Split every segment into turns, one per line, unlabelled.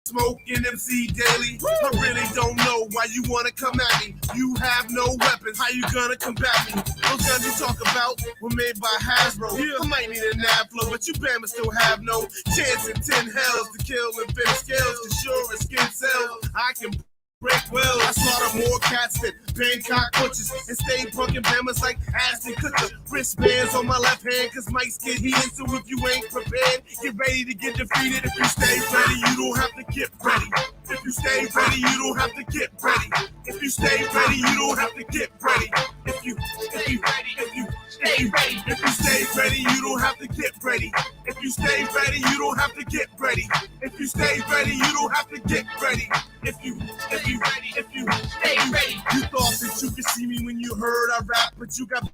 smoking MC daily. I really don't know why you wanna come at me. You have no weapons, how you gonna combat me? Those guns you talk about were made by Hasbro. I might need a nab flow, but you Bama still have no chance in 10 hells to kill and finish scales. Cause you're a skin cell, I can break well. I slaughter more cats than Bangkok butchers and stay punkin' Bamas like Ashton Kutcher. Wristbands on my left hand, cause mics get heated. So if you ain't prepared, get ready to get defeated. If you stay ready, you don't have to get ready. If you stay ready, you don't have to get ready. If you stay ready, you don't have to get ready. If you stay ready, if you stay ready, if you stay ready, you don't have to get ready. If you stay ready, you don't have to get ready. If you stay ready, you don't have to get ready. If you stay ready, you thought that you could see me when you heard I rap, but you got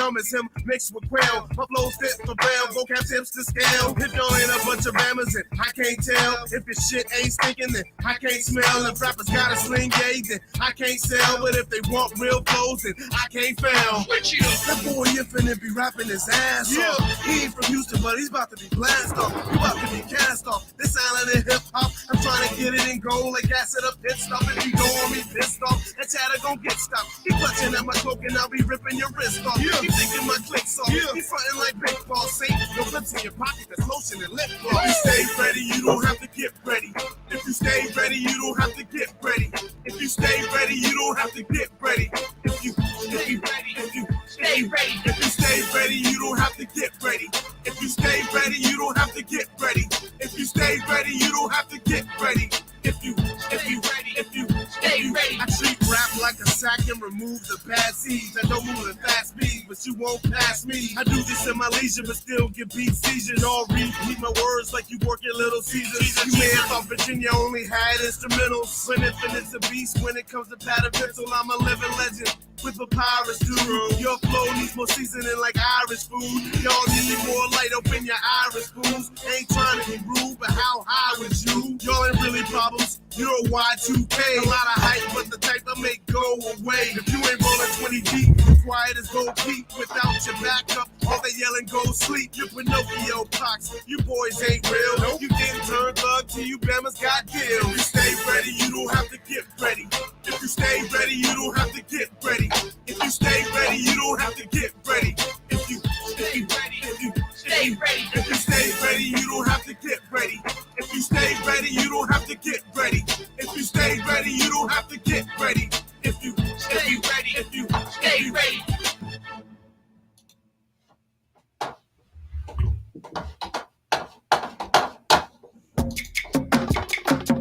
dumb as him mixed with quail. My flows fit for bail, vocab tips to scale. If y'all ain't a bunch of bammers and I can't tell. If your shit ain't stinking, then I can't smell. If rappers got a sling gauge, then I can't sell. But if they want real flows, then I can't fail. That boy Infinite be rapping his ass off. He ain't from Houston, but he's about to be blasted off. He about to be cast off. This island in hip hop, I'm trying to get it in gold like acid up pit stop. If you go on me pissed off, that chatter gon' get stopped. He clutching at my coke and I'll be ripping your wrist off. He thinking my clicks off. He frontin' like big ball safe. No clips in your pocket, that's lotion and lip gloss. If you stay ready, you don't have to get ready. If you stay ready, you don't have to get ready. If you stay ready, you don't have to get ready. If you stay ready, if you stay ready, if you stay ready, you don't have to get ready. If you stay ready, you don't have to get ready. If you stay ready, you don't have to get ready. If you stay ready. I treat rap like a sack and remove the bad seeds. I don't move at fast speed, but you won't pass me. I do this in my leisure, but still get beat seizures. All repeat my words like you work at Little Caesars. You may have thought Virginia only had instrumentals, but Infinite's a beast when it comes to pad and pencil. I'm a living legend with papyrus dude. Your flow needs more seasoning like Irish food. Y'all need more light up in your iris pools. Ain't trying to be rude, but how high was you? Y'all ain't really problems. You're a Y2K. A lot of hype, but the type I make go away. If you ain't rolling 20 deep, quiet as go peep. Without your backup, all they yelling go sleep. You Pinocchio pox. You boys ain't real. You didn't turn thug till you Bama's got deals. If you stay ready, you don't have to get ready. If you stay ready, you don't have to get ready. If you stay ready, you don't have to get ready. If you stay ready, if you stay ready, if you stay ready, you don't have to get ready. If you stay ready, you don't have to get ready. If you stay ready, you don't have to get ready. If you stay ready, if you stay ready.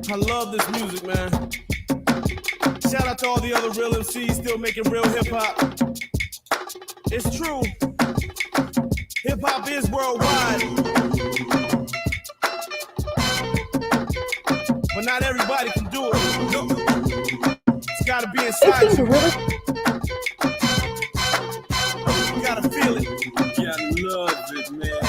I love this music, man. Shout out to all the other real MCs still making real hip-hop. It's true. Hip-hop is worldwide. But not everybody can do it. It's gotta be inside you. You gotta feel it. You gotta love it, man.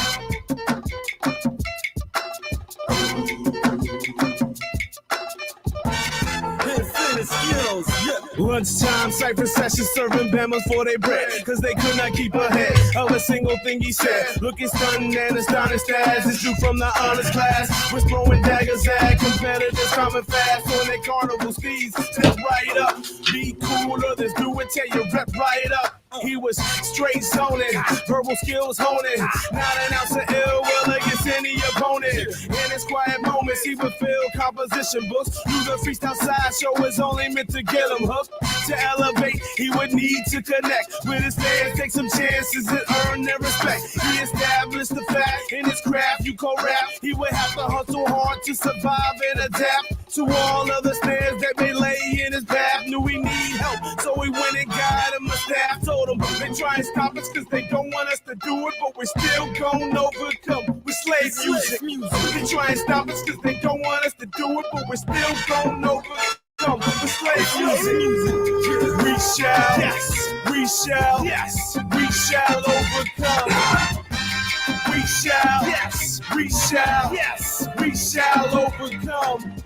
Skills, yeah. Lunchtime, cypher session, serving Bamas for their bread, cause they could not keep ahead of a single thing he said. Looking stunned and astonished as this dude from the honest class was throwing daggers at competitors coming fast on their carnival steeds. Just right up, be cool, others do it, tell you rep right up. He was straight zoning, verbal skills honing, not an ounce of ill will against any opponent. In his quiet moments, he would fill composition books. Through the freestyle sideshow is only meant to get him hooked. To elevate, he would need to connect with his fans, take some chances and earn their respect. He established the fact in his craft, you co-rap. He would have to hustle hard to survive and adapt to all other snares that may lay in his path. Knew he need help, so he went and got him a staff. Told him they try and stop us cause they don't want us to do it, but we're still gon' overcome with slave music. They try and stop us cause they don't want us to do it, but we're still gon' overcome with slave music. We shall, yes, we shall, yes, we shall overcome. We shall, yes, we shall, yes, we shall overcome.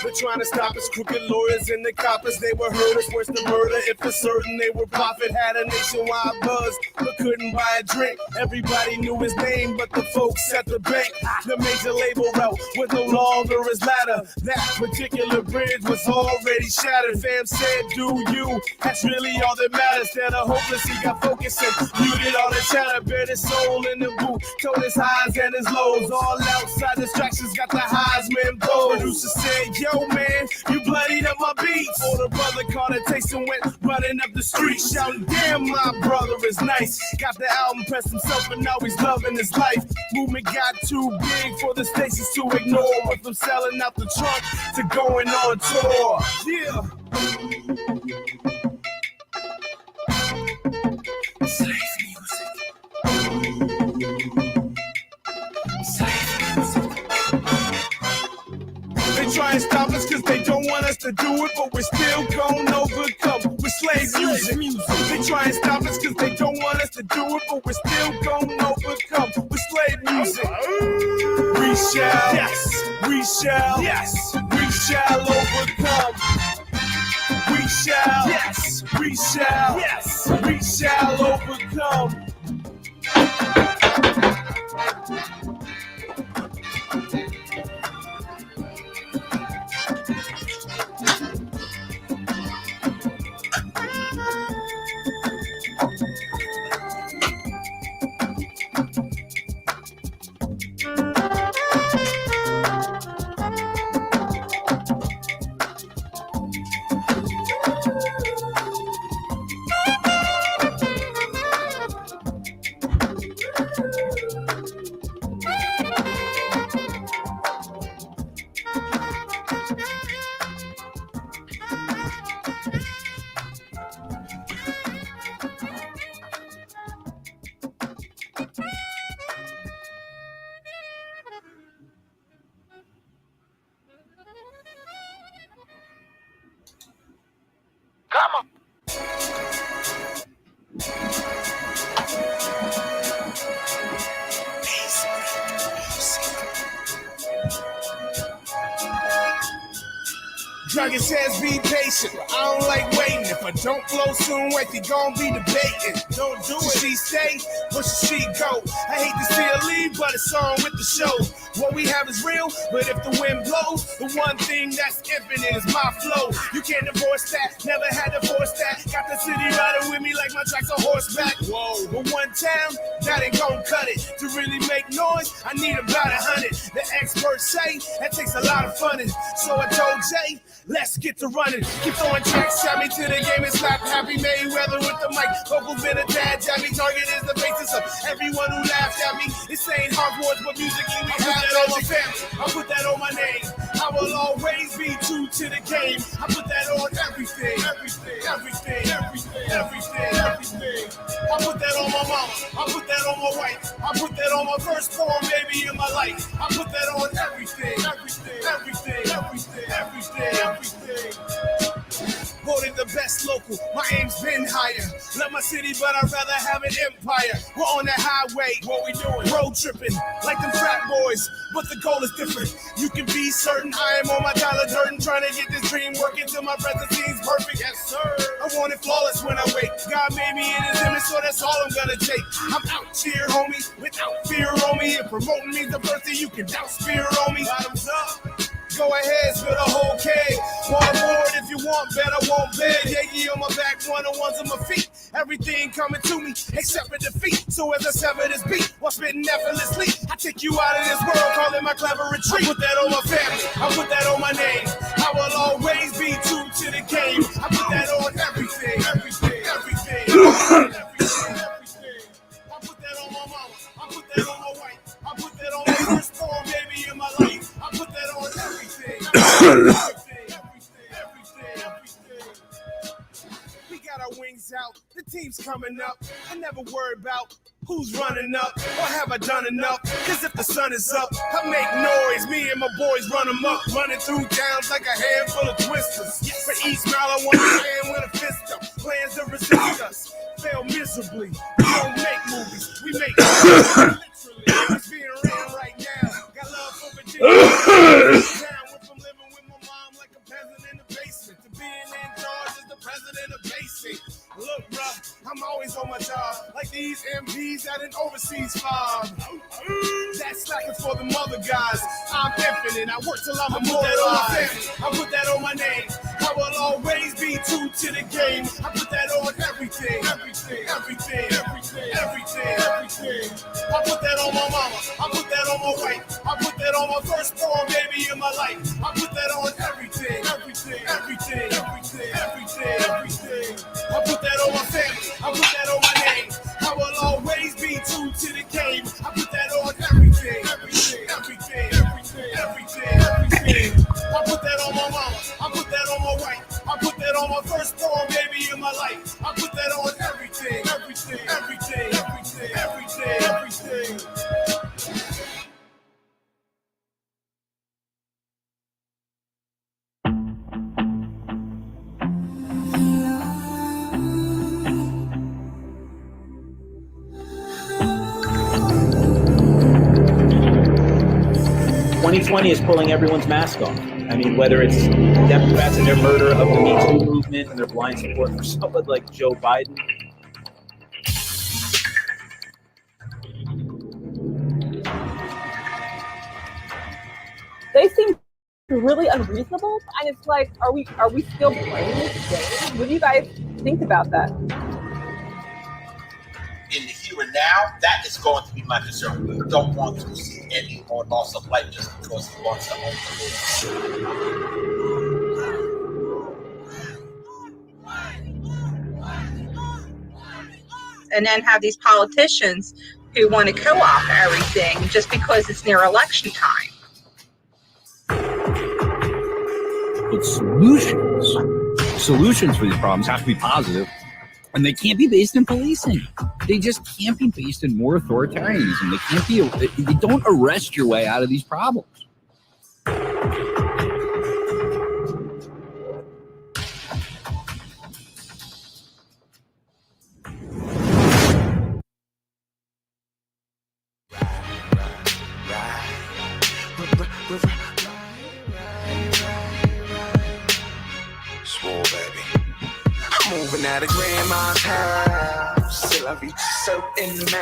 They're trying to stop us, crooked lawyers and the coppers. They were hurt us worse than murder. If for certain they were profit, had a nationwide buzz, but couldn't buy a drink. Everybody knew his name, but the folks at the bank, the major label route was no longer his ladder. That particular bridge was already shattered. Fam said, do you? That's really all that matters. That a hopeless, he got focused and muted all the chatter. Bared his soul in the booth, told his highs and his lows. All outside distractions got the Heisman blow. Producer said, yo man, you bloodied up my beats. Older brother caught a taste and went running up the street, shouting, damn, my brother is nice. Got the album, pressed himself, and now he's loving his life. Movement got too big for the stations to ignore. Went from selling out the trunk to going on tour. Yeah. Slave music. Slave music. They try and stop us cause they don't want us to do it, but we're still gon' overcome with slave music. They try and stop us cause they don't want us to do it, but we're still gon' overcome with slave music. We shall, yes, we shall, yes, we shall overcome. We shall, yes, we shall, yes, we shall overcome. Dragon says be patient, I don't like waiting. If I don't blow soon, wait, they gon' be debating. Don't do it. Should she stay or should she go? I hate to see her leave, but it's on with the show. What we have is real, but if the wind blows, the one thing that's infinite is my flow. You can't divorce that, never had to force that. Got the city riding with me like my tracks on horseback. Whoa, but one time, that ain't gon' cut it. To really make noise, I need about 100. The experts say that takes a lot of funning. So I told Jay, let's get to running. Keep throwing tracks at me to the game and slap Happy Mayweather with the mic. Vocals been a dad jabby. Target is the basis of everyone who laughed at me. This ain't Hogwarts, but musically we have that on my family. I put that on my name. I will always be true to the game. I put that on everything. Everything, everything, everything, everything, everything. I put that on my mama. I put that on my wife. I put that on my firstborn baby in my life. I put that on everything. Everything, everything, everything, everything, everything. Voted the best local, my aim's been higher. Love my city, but I'd rather have an empire. We're on that highway, what we doing? Road tripping, like them frat boys, but the goal is different. You can be certain I am on my dollar dirt and trying to get this dream working till my present seems perfect. Yes, sir. I want it flawless when I wake. God made me in his image, so that's all I'm gonna take. I'm out here, homie, without fear on me. And promoting me's the first thing you can doubt spear on me. Bottoms up. Go ahead, spill the whole keg. One board if you want, bet I won't beg. Yankee on my back, one-on-ones on my feet. Everything coming to me, except for defeat. So as I sever this beat, while spitting effortlessly, I take you out of this world, call it my clever retreat. I put that on my family, I put that on my name. I will always be true to the game. I put that on everything, everything, everything, everything, everything, everything. I put that on my mama, I put that on my wife. I put that on my firstborn baby in my life. I put that on everything. Everything, everything, everything. We got our wings out. The team's coming up. I never worry about who's running up or have I done enough. Cause if the sun is up, I make noise. Me and my boys run them up. Running through towns like a handful of twisters. For each mile I want to stand with a fist up. Plans to resist us. Fail miserably. We don't make movies. We make literally. It's being ran right now. Got love for Virginia. Down with from living with my slacking for the mother guys. I'm infinite, I work till I'm immortalized. I put that on my name. I will always be true to the game. I put that on everything. I put that on my mama. I put that on my wife. I put that on my firstborn baby in my life. I put that on everything. I put that on my family. I put that on my name. I will always be true to the game. I put that on everything. I put that on my mama. I put that on my wife. I put that on my firstborn baby in my life. I put that on everything.
2020 is pulling everyone's mask off. I mean, whether it's Democrats and their murder of the Me Too movement and their blind support for someone like Joe Biden.
They seem really unreasonable, and it's like, are we still playing this game? What do you guys think about that?
In the here and now, that is going to be my concern. We don't want to see any more loss of life just because he wants to own the
And then have these politicians who want to kill off everything just because it's near election time.
But solutions for these problems have to be positive, and they can't be based in policing. They just can't be based in more authoritarianism. They can't be. You don't arrest your way out of these problems.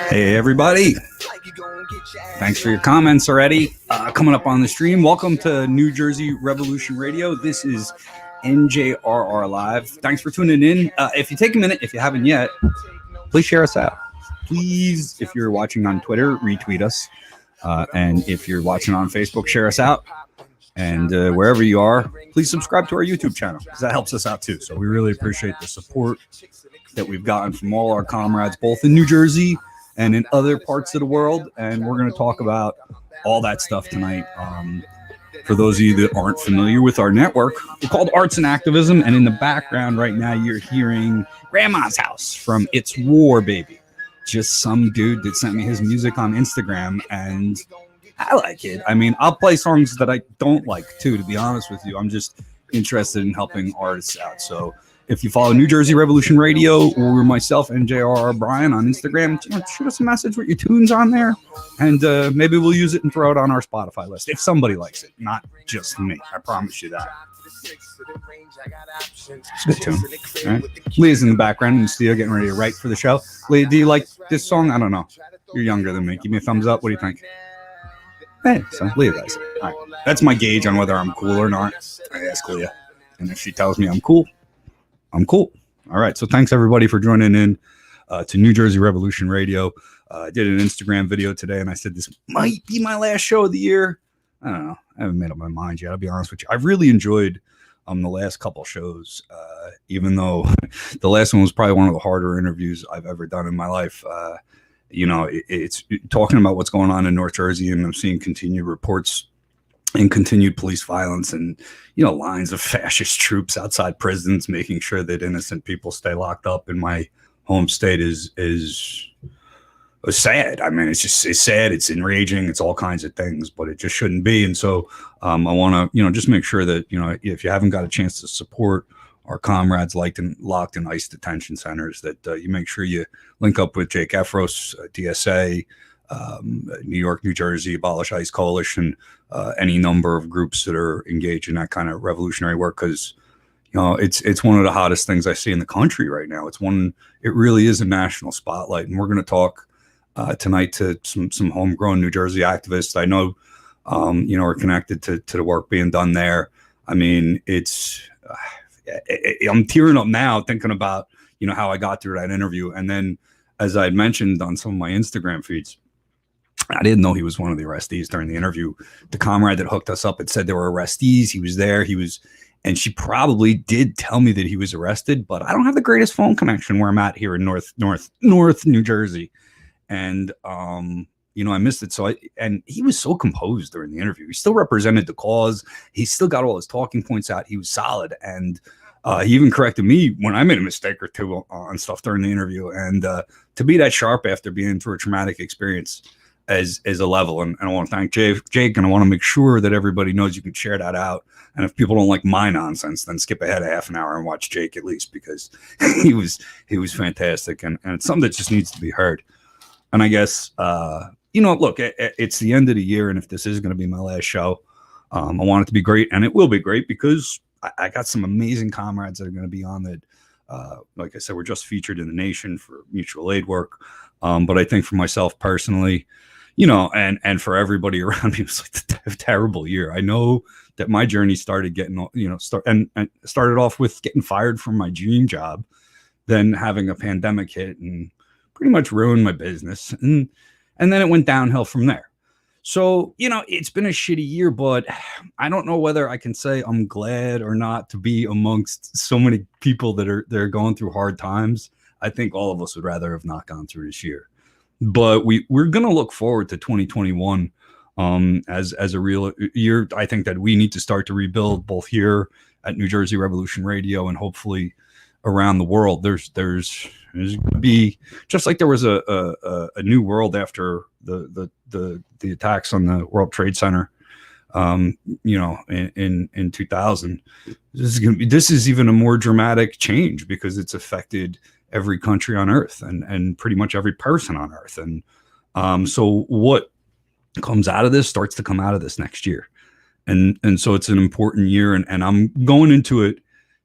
Hey everybody, thanks for your comments already. Coming up on the stream, welcome to New Jersey Revolution Radio. This is NJRR Live. Thanks for tuning in. If you take a minute, if you haven't yet, please share us out. Please, if you're watching on Twitter, retweet us. And if you're watching on Facebook, share us out. And wherever you are, please subscribe to our YouTube channel because that helps us out too. So we really appreciate the support that we've gotten from all our comrades, both in New Jersey and in other parts of the world. And we're going to talk about all that stuff tonight. For those of you that aren't familiar with our network, we're called Arts and Activism. And in the background right now, you're hearing Grandma's House from It's War, Baby. Just some dude that sent me his music on Instagram, and I like it. I mean, I'll play songs that I don't like too, to be honest with you. I'm just interested in helping artists out. So if you follow New Jersey Revolution Radio or myself, NJRR Brian, on Instagram, shoot us a message with your tunes on there, and maybe we'll use it and throw it on our Spotify list if somebody likes it, not just me. I promise you that. It's a good tune. All right. Leah's in the background in the studio getting ready to write for the show. Leah, do you like this song? I don't know. You're younger than me. Give me a thumbs up. What do you think? Hey, so Leah does. All right. That's my gauge on whether I'm cool or not. I ask Leah. And if she tells me I'm cool, I'm cool. All right. So thanks everybody for joining in to New Jersey Revolution Radio. I did an Instagram video today and I said this might be my last show of the year. I don't know. I haven't made up my mind yet. I'll be honest with you. I've really enjoyed the last couple shows, even though the last one was probably one of the harder interviews I've ever done in my life. It's talking about what's going on in North Jersey, and I'm seeing continued reports and continued police violence and, lines of fascist troops outside prisons, making sure that innocent people stay locked up in my home state is sad. I mean, it's sad. It's enraging. It's all kinds of things, but it just shouldn't be. And so I want to, just make sure that, if you haven't got a chance to support our comrades locked in ICE detention centers, that you make sure you link up with Jake Efros, DSA, New York, New Jersey, Abolish ICE Coalition, any number of groups that are engaged in that kind of revolutionary work. Because, it's one of the hottest things I see in the country right now. It really is a national spotlight. And we're going to talk tonight to some homegrown New Jersey activists I know, are connected to the work being done there. I mean, I'm tearing up now thinking about, how I got through that interview. And then, as I had mentioned on some of my Instagram feeds, I didn't know he was one of the arrestees during the interview. The comrade that hooked us up had said there were arrestees. He was there. And she probably did tell me that he was arrested, but I don't have the greatest phone connection where I'm at here in North New Jersey. And, I missed it. And he was so composed during the interview. He still represented the cause. He still got all his talking points out. He was solid. And he even corrected me when I made a mistake or two on stuff during the interview. And to be that sharp after being through a traumatic experience is a level. And I want to thank Jake, and I want to make sure that everybody knows you can share that out. And if people don't like my nonsense, then skip ahead a half an hour and watch Jake at least, because he was fantastic. And it's something that just needs to be heard. And I guess, look, it's the end of the year. And if this is going to be my last show, I want it to be great. And it will be great because I got some amazing comrades that are going to be on that. Like I said, we're just featured in The Nation for mutual aid work. But I think for myself personally, and for everybody around me, it was like a terrible year. I know that my journey started getting, started off with getting fired from my dream job, then having a pandemic hit and pretty much ruined my business. And then it went downhill from there. So, it's been a shitty year, but I don't know whether I can say I'm glad or not to be amongst so many people that are going through hard times. I think all of us would rather have not gone through this year. But we're going to look forward to 2021 as a real year. I think that we need to start to rebuild both here at New Jersey Revolution Radio and hopefully around the world. There's going to be, just like there was a new world after the attacks on the World Trade Center, in 2000. This is even a more dramatic change because it's affected every country on earth and pretty much every person on earth. And so what comes out of this starts to come out of this next year. And so it's an important year. And I'm going into it,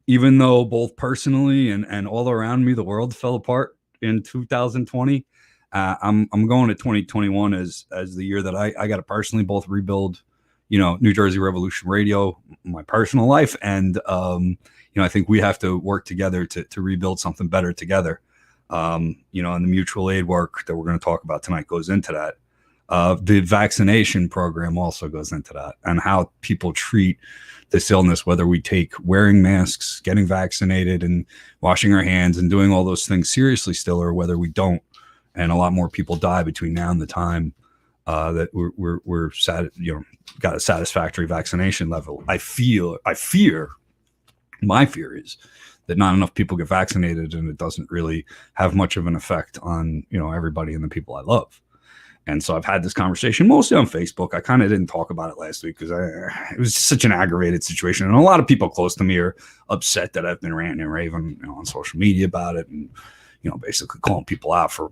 even though both personally and all around me, the world fell apart in 2020. I'm going to 2021 as the year that I got to personally both rebuild, New Jersey Revolution Radio, my personal life. And, I think we have to work together to rebuild something better together. And the mutual aid work that we're going to talk about tonight goes into that. The vaccination program also goes into that, and how people treat this illness, whether we take wearing masks, getting vaccinated, and washing our hands and doing all those things seriously still, or whether we don't. And a lot more people die between now and the time that we're got a satisfactory vaccination level. My fear is that not enough people get vaccinated, and it doesn't really have much of an effect on, everybody and the people I love. And so I've had this conversation mostly on Facebook. I kind of didn't talk about it last week because it was such an aggravated situation. And a lot of people close to me are upset that I've been ranting and raving on social media about it, and, basically calling people out for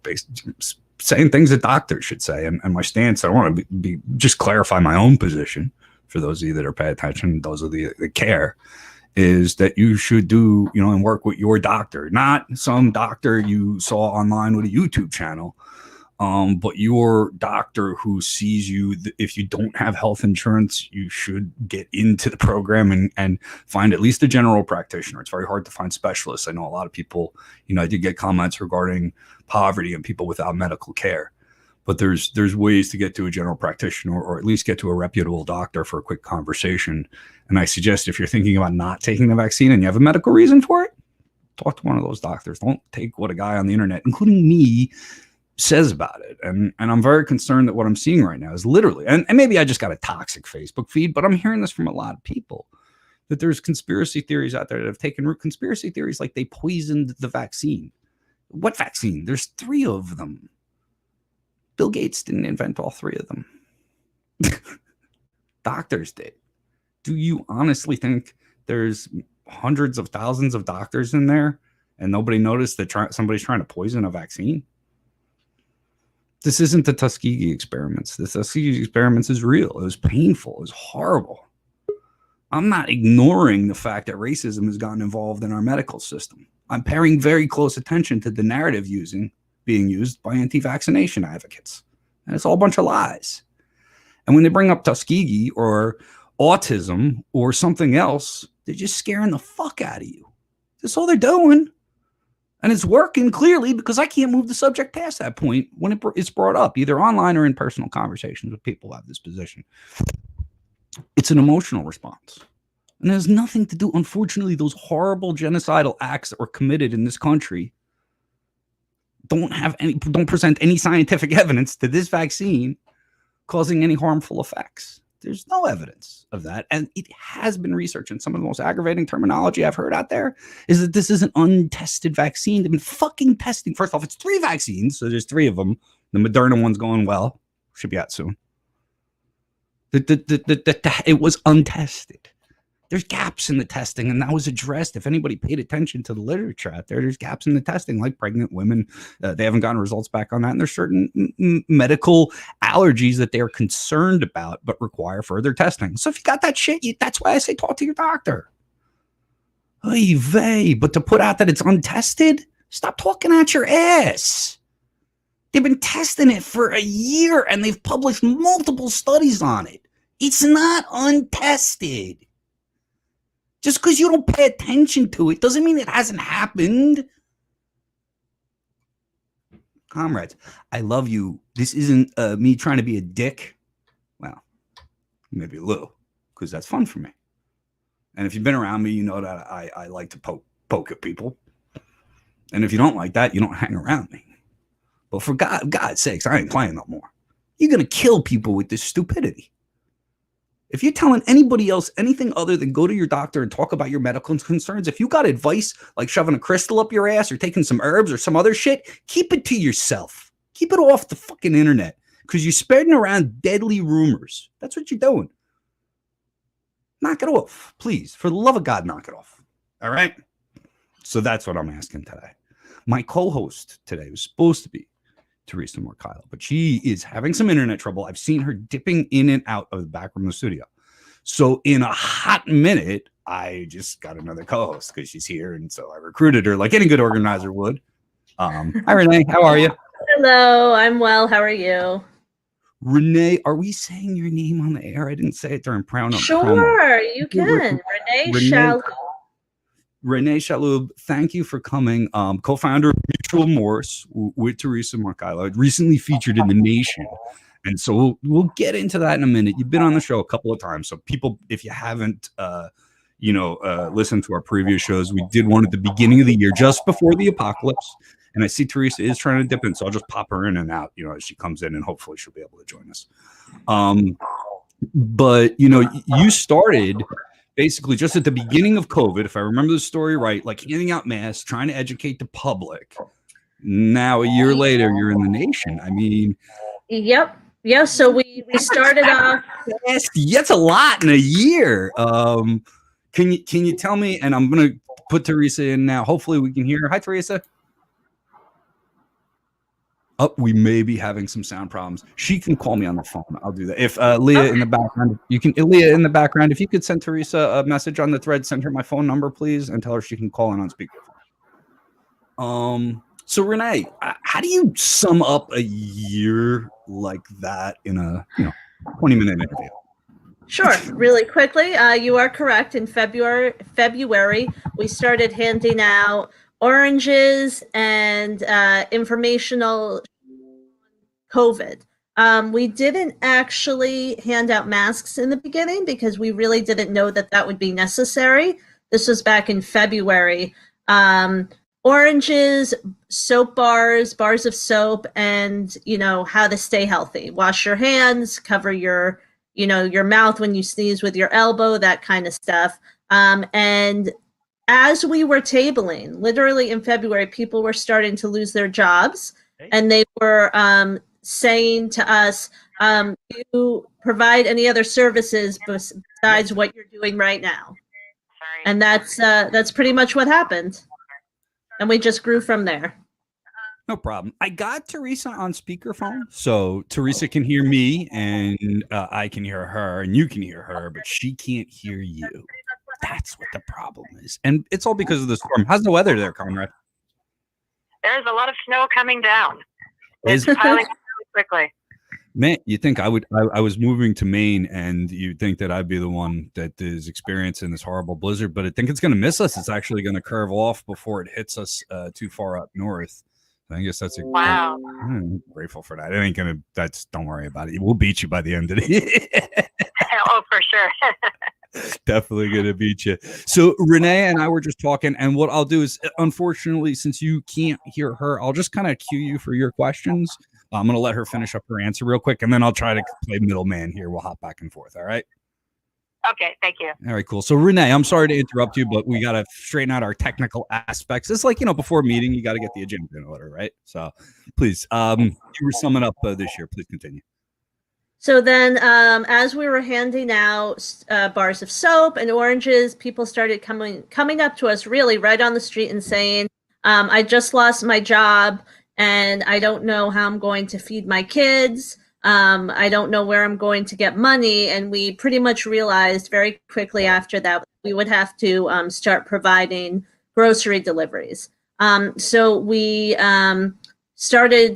saying things that doctors should say. And my stance, I don't want to be just clarify my own position for those of you that are paying attention, those of you that care, is that you should do, and work with your doctor, not some doctor you saw online with a YouTube channel. But your doctor who sees you, if you don't have health insurance, you should get into the program and find at least a general practitioner. It's very hard to find specialists. I know a lot of people, I did get comments regarding poverty and people without medical care, but there's ways to get to a general practitioner, or at least get to a reputable doctor for a quick conversation. And I suggest if you're thinking about not taking the vaccine and you have a medical reason for it, talk to one of those doctors. Don't take what a guy on the internet, including me, says about it. And I'm very concerned that what I'm seeing right now is literally, and maybe I just got a toxic Facebook feed, but I'm hearing this from a lot of people, that there's conspiracy theories out there that have taken root. Conspiracy theories like they poisoned the vaccine. What vaccine? There's 3 of them. Bill Gates didn't invent all 3 of them. Doctors did. Do you honestly think there's hundreds of thousands of doctors in there and nobody noticed that somebody's trying to poison a vaccine? This isn't the Tuskegee experiments. The Tuskegee experiments is real. It was painful. It was horrible. I'm not ignoring the fact that racism has gotten involved in our medical system. I'm paying very close attention to the narrative using being used by anti-vaccination advocates. And it's all a bunch of lies. And when they bring up Tuskegee or autism or something else, they're just scaring the fuck out of you. That's all they're doing. And it's working clearly because I can't move the subject past that point when it's brought up, either online or in personal conversations with people who have this position. It's an emotional response. And it has nothing to do, unfortunately, those horrible genocidal acts that were committed in this country don't present any scientific evidence to this vaccine causing any harmful effects. There's no evidence of that. And it has been researched. And some of the most aggravating terminology I've heard out there is that this is an untested vaccine. They've been fucking testing. First off, it's 3 vaccines. So there's 3 of them. The Moderna one's going well. Should be out soon. It was untested. There's gaps in the testing, and that was addressed. If anybody paid attention to the literature out there's gaps in the testing, like pregnant women. They haven't gotten results back on that. And there's certain medical allergies that they're concerned about, but require further testing. So if you got that shit, that's why I say talk to your doctor. Oy vey. But to put out that it's untested, stop talking out your ass. They've been testing it for a year, and they've published multiple studies on it. It's not untested. Just because you don't pay attention to it doesn't mean it hasn't happened. Comrades, I love you. This isn't me trying to be a dick. Well, maybe a little, because that's fun for me. And if you've been around me, you know that I like to poke at people. And if you don't like that, you don't hang around me. But for God's sakes, I ain't playing no more. You're going to kill people with this stupidity. If you're telling anybody else anything other than go to your doctor and talk about your medical concerns, if you got advice like shoving a crystal up your ass or taking some herbs or some other shit, keep it to yourself. Keep it off the fucking internet because you're spreading around deadly rumors. That's what you're doing. Knock it off, please. For the love of God, knock it off. All right? So that's what I'm asking today. My co-host today was supposed to be Theresa Markila, but she is having some internet trouble. I've seen her dipping in and out of the back room of the studio. So in a hot minute, I just got another co-host because she's here. And so I recruited her like any good organizer would. Hi, Renee. How are you?
Hello. I'm well. How are you?
Renee, are we saying your name on the air? I didn't say it during promo.
Sure, you can. Renee Shalhoub.
Renee Shalhoub, thank you for coming. Co-founder of Mutual Morse with Theresa Markila, recently featured in The Nation. And so we'll get into that in a minute. You've been on the show a couple of times. So people, if you haven't, listened to our previous shows, we did one at the beginning of the year, just before the apocalypse. And I see Theresa is trying to dip in. So I'll just pop her in and out, as she comes in, and hopefully she'll be able to join us. But you started basically just at the beginning of COVID, if I remember the story right, like handing out masks, trying to educate the public. Now, a year later, you're in The Nation. I mean,
yep. Yeah. So we started off.
That's a lot in a year. Can you tell me? And I'm gonna put Theresa in now. Hopefully, we can hear her. Hi, Theresa. Oh, we may be having some sound problems. She can call me on the phone. I'll do that. If Leah in the background, Leah in the background, if you could send Theresa a message on the thread, send her my phone number, please, and tell her she can call in on speakerphone. So Renee, how do you sum up a year like that in a 20-minute interview?
Sure. Really quickly, you are correct. In February, we started handing out oranges and informational COVID. We didn't actually hand out masks in the beginning because we really didn't know that would be necessary. This was back in February. Oranges, soap bars of soap, and how to stay healthy. Wash your hands, cover your mouth when you sneeze with your elbow, that kind of stuff. And as we were tabling, literally in February, people were starting to lose their jobs, and they were saying to us, "Do you provide any other services besides what you're doing right now?" And that's pretty much what happened, and we just grew from there.
No problem. I got Theresa on speakerphone, so Theresa can hear me, and I can hear her, and you can hear her, but she can't hear you. That's what the problem is. And it's all because of the storm. How's the weather there, comrade?
there's a lot of snow coming down. It's piling up really quickly.
Man, you think I was moving to Maine, and you'd think that I'd be the one that is experiencing this horrible blizzard, but I think it's going to miss us. It's actually going to curve off before it hits us too far up north. I guess that's
wow.
I'm grateful for that. It ain't gonna. Don't worry about it. We'll beat you by the end of the year.
Oh, for sure.
Definitely gonna beat you. So Renee and I were just talking, and what I'll do is, unfortunately, since you can't hear her, I'll just kind of cue you for your questions. I'm gonna let her finish up her answer real quick, and then I'll try to play middleman here. We'll hop back and forth. All right.
Okay, thank you.
All right, cool. So Renee, I'm sorry to interrupt you, but we got to straighten out our technical aspects. It's like, before a meeting, you got to get the agenda in order, right? So please, you were summing up this year. Please continue.
So then, as we were handing out bars of soap and oranges, people started coming up to us really right on the street and saying, I just lost my job and I don't know how I'm going to feed my kids. I don't know where I'm going to get money. And we pretty much realized very quickly after that we would have to start providing grocery deliveries. So we started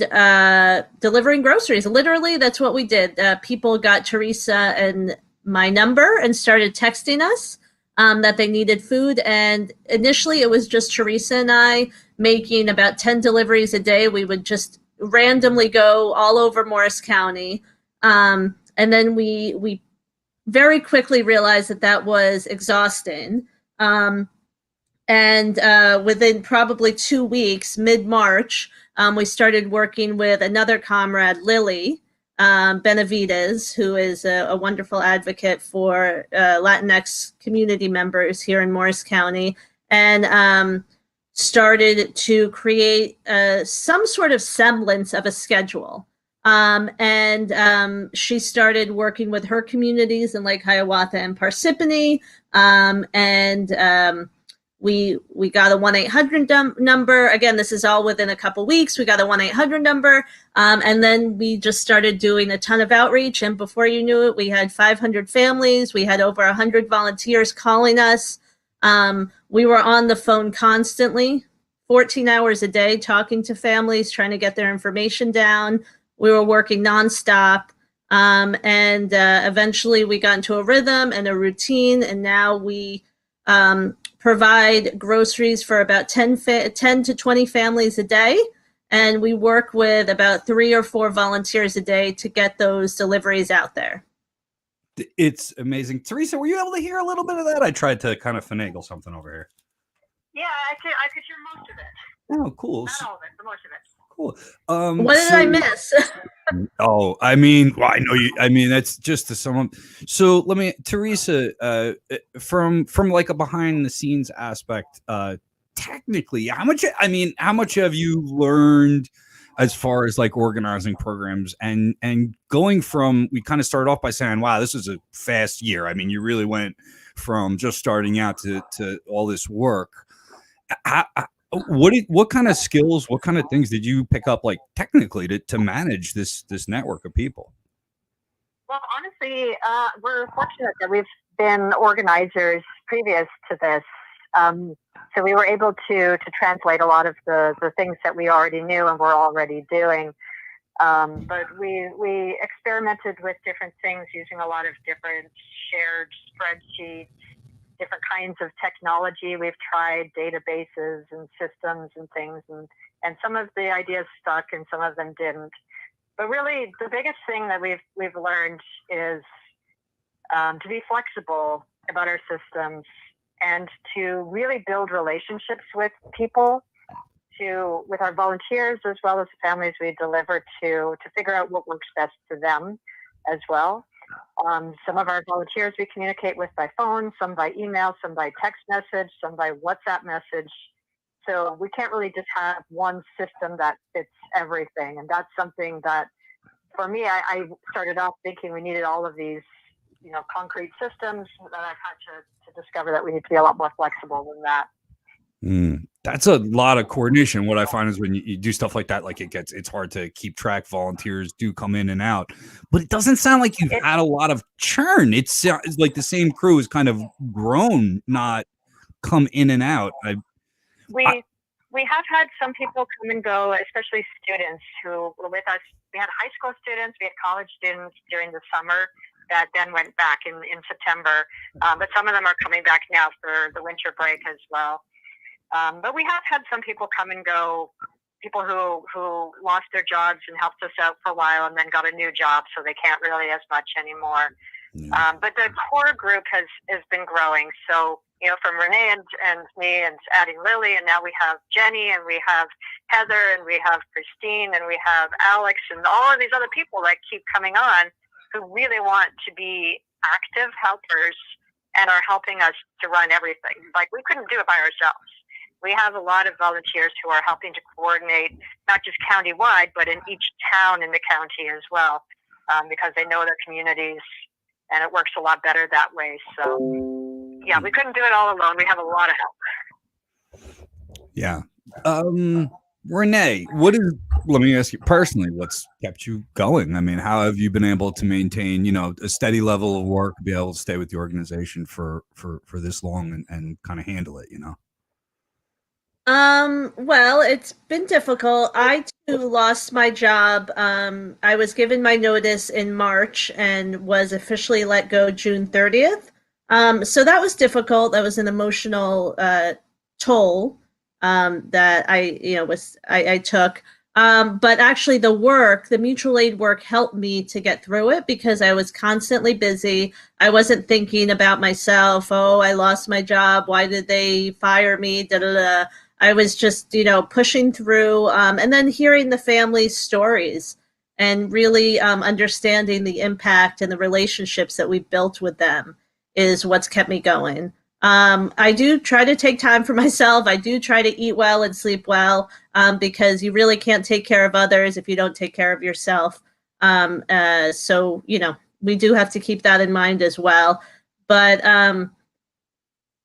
delivering groceries. Literally, that's what we did. People got Theresa and my number and started texting us that they needed food. And initially, it was just Theresa and I making about 10 deliveries a day. We would just randomly go all over Morris County. And then we very quickly realized that was exhausting. And within probably 2 weeks, mid-March, we started working with another comrade, Lily Benavides, who is a wonderful advocate for Latinx community members here in Morris County, and started to create some sort of semblance of a schedule. And she started working with her communities in Lake Hiawatha and Parsippany, and we got a 1-800 number. Again, this is all within a couple weeks. We got a 1-800 number, and then we just started doing a ton of outreach. And before you knew it, we had 500 families. We had over 100 volunteers calling us. We were on the phone constantly, 14 hours a day, talking to families, trying to get their information down. We were working nonstop. And eventually we got into a rhythm and a routine. And now we provide groceries for about 10 to 20 families a day. And we work with about 3 or 4 volunteers a day to get those deliveries out there.
It's amazing. Theresa, were you able to hear a little bit of that? I tried to kind of finagle something over here.
Yeah, I could hear most of it.
Oh, cool.
Not all of it, but most of it.
Cool. What did I miss?
I mean, well, I know you. I mean, that's just to sum up. So let me, Theresa, from like a behind the scenes aspect, technically, how much have you learned as far as like organizing programs and going from, we kind of started off by saying, wow, this is a fast year. I mean, you really went from just starting out to all this work. What kind of skills, what kind of things did you pick up, like technically, to manage this network of people?
Well, honestly, we're fortunate that we've been organizers previous to this. So we were able to translate a lot of the things that we already knew and were already doing. But we experimented with different things using a lot of different shared spreadsheets, different kinds of technology. We've tried databases and systems and things, and some of the ideas stuck and some of them didn't. But really, the biggest thing that we've learned is to be flexible about our systems and to really build relationships with people, with our volunteers as well as the families we deliver to figure out what works best for them as well. Some of our volunteers we communicate with by phone, some by email, some by text message, some by WhatsApp message. So we can't really just have one system that fits everything. And that's something that, for me, I started off thinking we needed all of these, concrete systems, that I've had to discover that we need to be a lot more flexible than that.
That's a lot of coordination. What I find is when you do stuff like that, like it's hard to keep track. Volunteers do come in and out, but it doesn't sound like you've had a lot of churn. It's like the same crew has kind of grown, not come in and out.
We have had some people come and go, especially students who were with us. We had high school students, we had college students during the summer that then went back in September. But some of them are coming back now for the winter break as well. But we have had some people come and go, people who lost their jobs and helped us out for a while and then got a new job, so they can't really as much anymore. But the core group has been growing. So, you know, from Renee and me and adding Lily, and now we have Jenny and we have Heather and we have Christine and we have Alex and all of these other people that keep coming on who really want to be active helpers and are helping us to run everything. Like, we couldn't do it by ourselves. We have a lot of volunteers who are helping to coordinate, not just county-wide, but in each town in the county as well, because they know their communities, and it works a lot better that way. So, yeah, we couldn't do it all alone. We have a lot of help.
Yeah. Renee, let me ask you personally, what's kept you going? I mean, how have you been able to maintain, you know, a steady level of work, be able to stay with the organization for this long and kind of handle it, you know?
Well, it's been difficult. I too lost my job. I was given my notice in March and was officially let go June 30th. So that was difficult. That was an emotional toll that I took. But actually the mutual aid work helped me to get through it because I was constantly busy. I wasn't thinking about myself. Oh, I lost my job. Why did they fire me? Da, da, da. I was just, pushing through and then hearing the family's stories and really understanding the impact and the relationships that we built with them is what's kept me going. I do try to take time for myself. I do try to eat well and sleep well because you really can't take care of others if you don't take care of yourself. So, we do have to keep that in mind as well.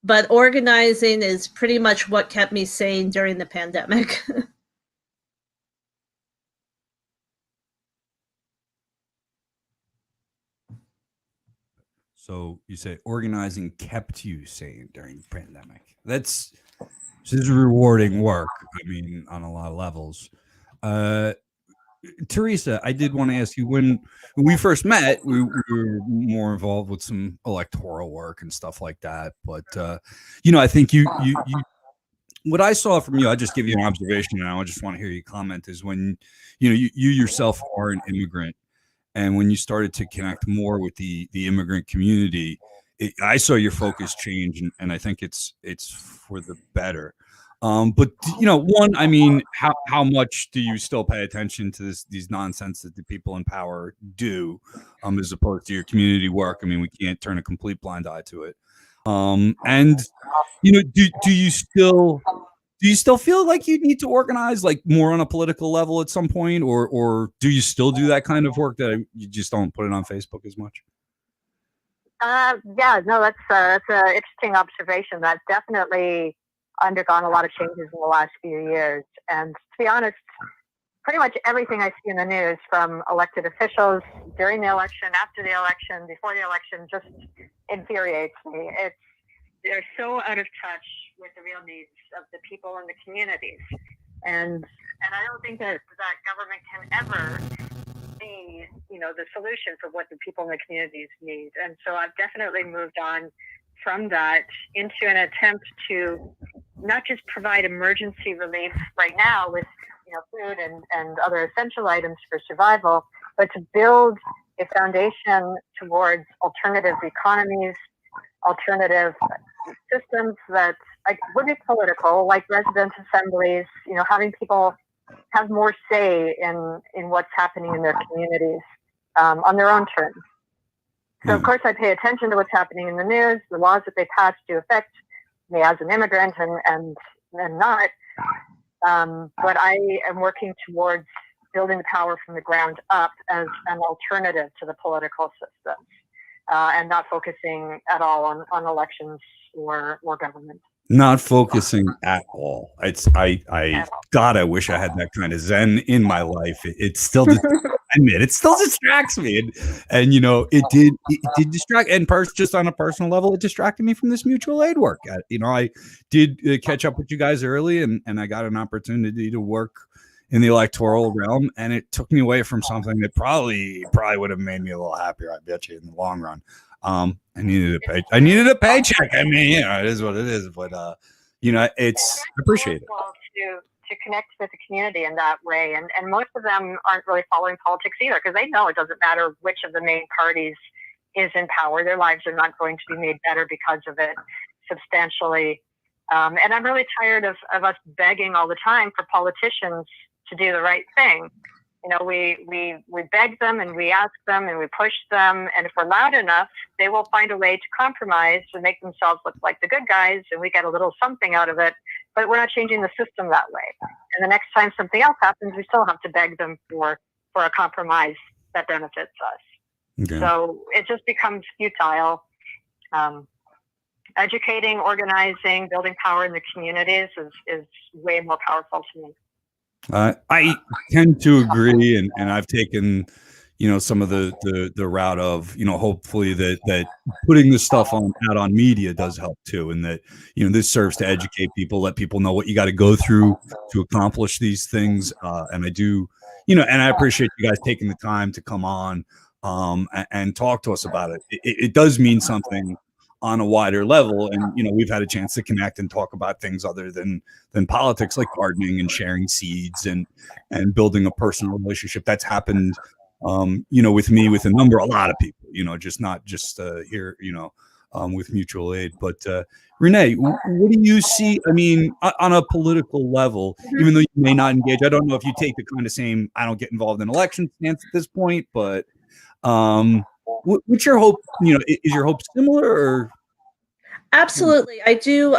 But organizing is pretty much what kept me sane during the pandemic.
So you say organizing kept you sane during the pandemic. This is rewarding work. I mean, on a lot of levels. Theresa, I did want to ask you, when we first met, we were more involved with some electoral work and stuff like that. But, I think you what I saw from you, I just give you an observation and I just want to hear you comment is when, you yourself are an immigrant. And when you started to connect more with the immigrant community, I saw your focus change, and I think it's for the better. But one, I mean, how much do you still pay attention to these nonsense that the people in power do, as opposed to your community work? I mean, we can't turn a complete blind eye to it. And do you still feel like you need to organize like more on a political level at some point, or do you still do that kind of work that you just don't put it on Facebook as much?
Yeah, no, that's an interesting observation. That's definitely undergone a lot of changes in the last few years. And to be honest, pretty much everything I see in the news, from elected officials during the election, after the election, before the election, just infuriates me. They're so out of touch with the real needs of the people in the communities. And I don't think that government can ever be, the solution for what the people in the communities need. And so I've definitely moved on from that into an attempt to not just provide emergency relief right now with, food and other essential items for survival, but to build a foundation towards alternative economies, alternative systems that would be political, like resident assemblies, having people have more say in what's happening in their communities on their own terms. So, of course, I pay attention to what's happening in the news, the laws that they pass to affect me as an immigrant and not. But I am working towards building the power from the ground up as an alternative to the political system, and not focusing at all on elections or government.
Not focusing at all. I wish I had that kind of zen in my life. It's still admit it still distracts me, and you know it did distract. And just on a personal level, it distracted me from this mutual aid work. I did catch up with you guys early, and I got an opportunity to work in the electoral realm, and it took me away from something that probably would have made me a little happier. I bet you in the long run. I needed a paycheck. I mean, you know, it is what it is, but you know, I appreciate it.
To connect with the community in that way, and most of them aren't really following politics either, because they know it doesn't matter which of the main parties is in power. Their lives are not going to be made better because of it substantially. And I'm really tired of us begging all the time for politicians to do the right thing. You know, we beg them and we ask them and we push them, and if we're loud enough, they will find a way to compromise and make themselves look like the good guys, and we get a little something out of it. But we're not changing the system that way. And the next time something else happens, we still have to beg them for a compromise that benefits us. Okay. So it just becomes futile. Educating, organizing, building power in the communities is way more powerful to me.
I tend to agree, and I've taken, you know, some of the route of, you know, hopefully that putting this stuff out on media does help too, and that, you know, this serves to educate people, let people know what you got to go through to accomplish these things. And I do, you know, and I appreciate you guys taking the time to come on and talk to us about it. It does mean something on a wider level, and you know, we've had a chance to connect and talk about things other than politics, like gardening and sharing seeds and building a personal relationship. That's happened, you know, with me, with a lot of people, you know, not just here, you know, with mutual aid. But Renee, what do you see? I mean, on a political level, even though you may not engage, I don't know if you take the kind of same I don't get involved in elections stance at this point, but what's your hope? You know, is your hope similar or?
Absolutely. I do.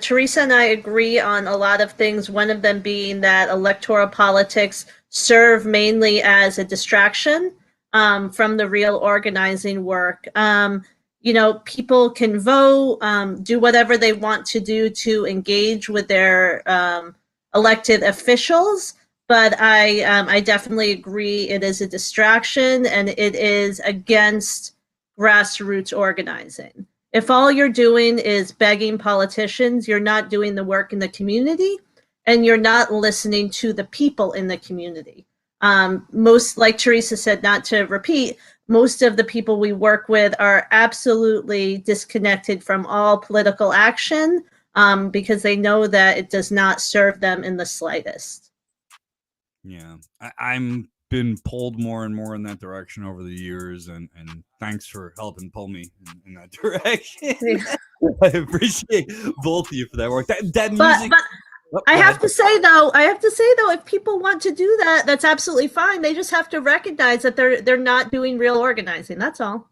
Theresa and I agree on a lot of things. One of them being that electoral politics serve mainly as a distraction from the real organizing work. You know, people can vote, do whatever they want to do to engage with their elected officials. But I definitely agree it is a distraction, and it is against grassroots organizing. If all you're doing is begging politicians, you're not doing the work in the community, and you're not listening to the people in the community. Most, like Theresa said, not to repeat, most of the people we work with are absolutely disconnected from all political action because they know that it does not serve them in the slightest.
Yeah, I'm been pulled more and more in that direction over the years, and thanks for helping pull me in that direction. I appreciate both of you for that work. That music.
But I have to say though, if people want to do that, that's absolutely fine. They just have to recognize that they're not doing real organizing. That's all.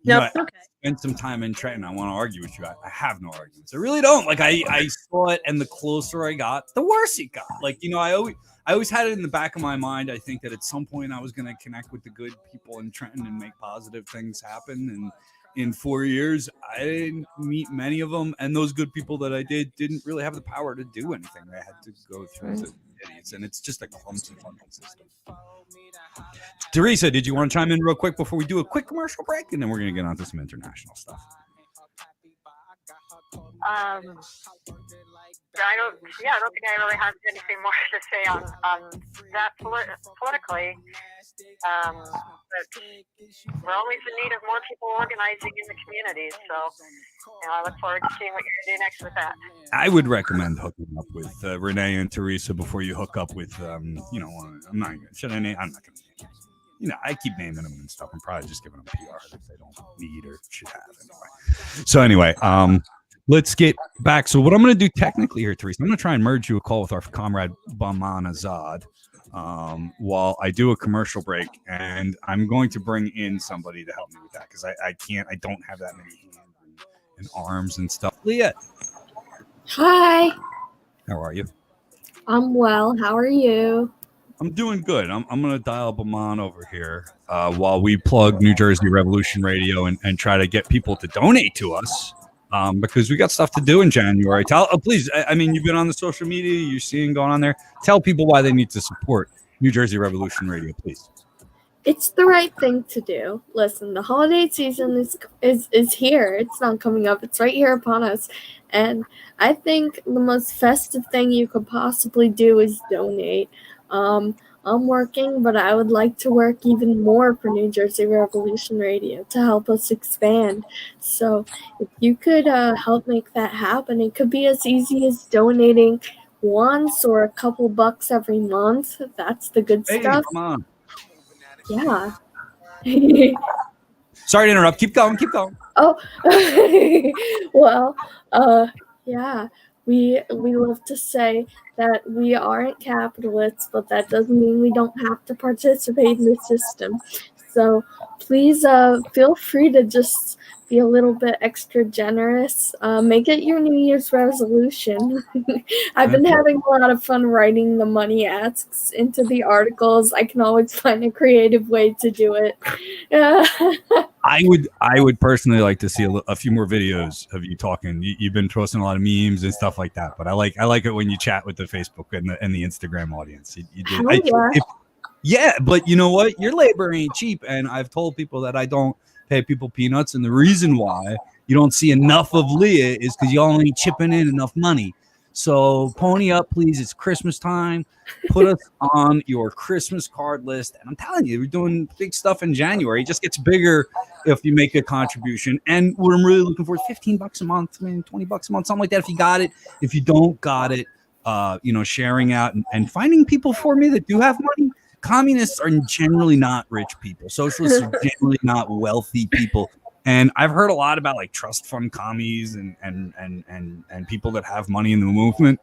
No, okay.
Spent some time in Trenton. I want to argue with you. I have no arguments. I really don't. Like I saw it, and the closer I got, the worse it got. Like, you know, I always had it in the back of my mind. I think that at some point I was going to connect with the good people in Trenton and make positive things happen. And in 4 years, I didn't meet many of them. And those good people that I didn't really have the power to do anything. They had to go through the idiots. And it's just a clumsy fucking system. Theresa, did you want to chime in real quick before we do a quick commercial break? And then we're going to get on to some international stuff.
I don't think I really have anything more to say on that politically. But we're always in need of more people organizing in the community. So, you know, I look forward to seeing what you're going to do next with that.
I would recommend hooking up with Renee and Theresa before you hook up with, you know, I'm not going to name. You know, I keep naming them and stuff. I'm probably just giving them PR that they don't need or should have anyway. So anyway, let's get back. So what I'm going to do technically here, Theresa, I'm going to try and merge you a call with our comrade Bahman Azad while I do a commercial break, and I'm going to bring in somebody to help me with that because I don't have that many hands and arms and stuff. Leah.
Hi.
How are you?
I'm well. How are you?
I'm doing good. I'm going to dial Bahman over here while we plug New Jersey Revolution Radio and try to get people to donate to us. Because we got stuff to do in January. Please, I mean, you've been on the social media, you're seeing going on there. Tell people why they need to support New Jersey Revolution Radio, please.
It's the right thing to do. Listen, the holiday season is here. It's not coming up. It's right here upon us. And I think the most festive thing you could possibly do is donate. I'm working, but I would like to work even more for New Jersey Revolution Radio to help us expand. So if you could help make that happen, it could be as easy as donating once or a couple bucks every month. That's the good stuff.
Come on.
Yeah.
Sorry to interrupt. Keep going.
Oh, well, yeah, we love to say that we aren't capitalists, but that doesn't mean we don't have to participate in the system. So please feel free to just be a little bit extra generous. Make it your New Year's resolution. I've been having a lot of fun writing the money asks into the articles. I can always find a creative way to do it.
I would personally like to see a few more videos of you talking. You've been posting a lot of memes and stuff like that, but I like it when you chat with the Facebook and the Instagram audience. You do. Yeah, but you know what? Your labor ain't cheap, and I've told people that I don't pay people peanuts, and the reason why you don't see enough of Leah is because y'all ain't chipping in enough money. So pony up, please. It's Christmas time. Put us on your Christmas card list. And I'm telling you, we're doing big stuff in January. It just gets bigger if you make a contribution. And what I'm really looking for is $15 a month, $20 a month, something like that. If you got it, if you don't got it, sharing out and finding people for me that do have money. Communists are generally not rich people. Socialists are generally not wealthy people. And I've heard a lot about like trust fund commies and people that have money in the movement.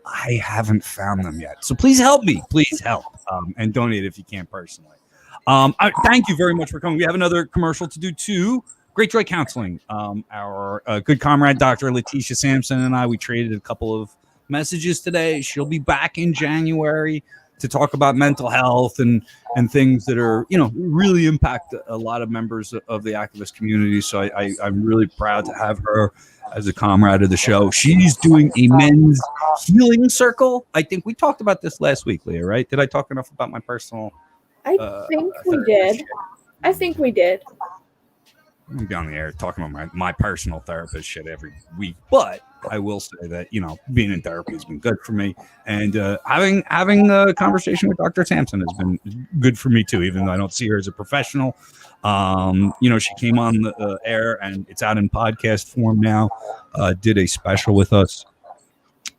I haven't found them yet. So please help me. Please help and donate if you can personally. Thank you very much for coming. We have another commercial to do too. Great Joy Counseling. Our good comrade, Dr. Letitia Sampson, and I, we traded a couple of messages today. She'll be back in January to talk about mental health and things that are, really impact a lot of members of the activist community. So I'm really proud to have her as a comrade of the show. She's doing a men's healing circle. I think we talked about this last week, Leah, right? Did I talk enough about my personal?
I think we did. I think we did.
I'm gonna be on the air talking about my personal therapist shit every week, but I will say that being in therapy has been good for me, and having a conversation with Dr. Sampson has been good for me too. Even though I don't see her as a professional, she came on the air and it's out in podcast form now. Did a special with us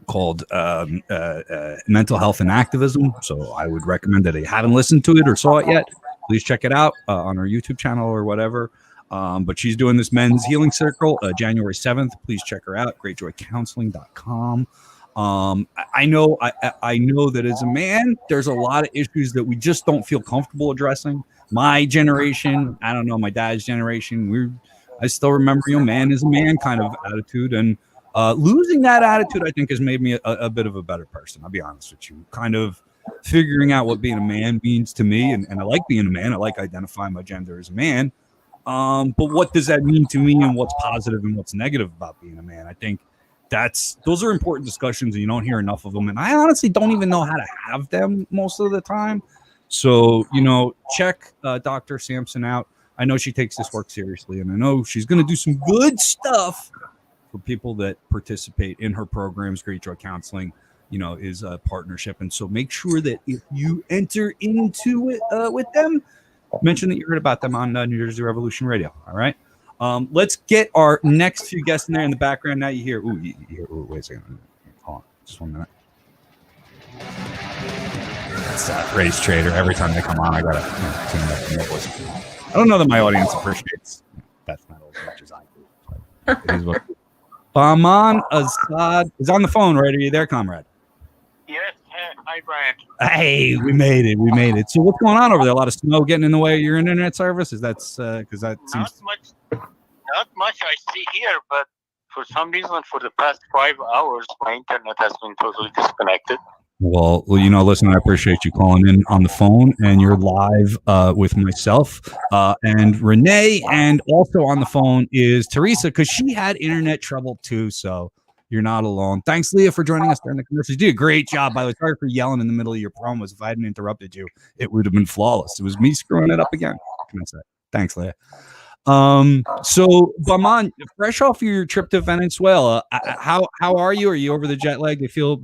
called Mental Health and Activism. So I would recommend that if you haven't listened to it or saw it yet, please check it out on our YouTube channel or whatever. But she's doing this men's healing circle January 7th. Please check her out. GreatJoyCounseling.com. I know that as a man, there's a lot of issues that we just don't feel comfortable addressing. My generation, I don't know, my dad's generation, I still remember, man is a man kind of attitude. And losing that attitude, I think, has made me a bit of a better person. I'll be honest with you. Kind of figuring out what being a man means to me. And I like being a man. I like identifying my gender as a man. But what does that mean to me, and what's positive and what's negative about being a man? I think those are important discussions, and you don't hear enough of them. And I honestly don't even know how to have them most of the time. So, check Dr. Sampson out. I know she takes this work seriously, and I know she's going to do some good stuff for people that participate in her programs. Great Joy Counseling, is a partnership. And so make sure that if you enter into it with them, mention that you heard about them on New Jersey Revolution Radio. All right. Let's get our next few guests in there in the background. Now you hear, wait a second. Hold on. Just 1 minute. That's Race Trader. Every time they come on, I got to tune up their voice. I don't know that my audience appreciates death metal as much as I do. But it is what Bahman Azad is on the phone, right? Are you there, comrade?
Yes. Hi, Brian.
Hey, we made it. So what's going on over there? A lot of snow getting in the way of your internet service? Is that because that seems
not much I see here, but for some reason, for the past 5 hours, my internet has been totally disconnected.
Well, listen, I appreciate you calling in on the phone, and you're live with myself and Renee, and also on the phone is Teresa, because she had internet trouble too. So You're not alone. Thanks, Leah, for joining us during the commercials. You did a great job, by the way. Sorry for yelling in the middle of your promos. If I hadn't interrupted you, it would have been flawless. It was me screwing it up again. What can I say? Thanks, Leah. So Bahman, fresh off your trip to Venezuela, how are you? Are you over the jet lag? Do you feel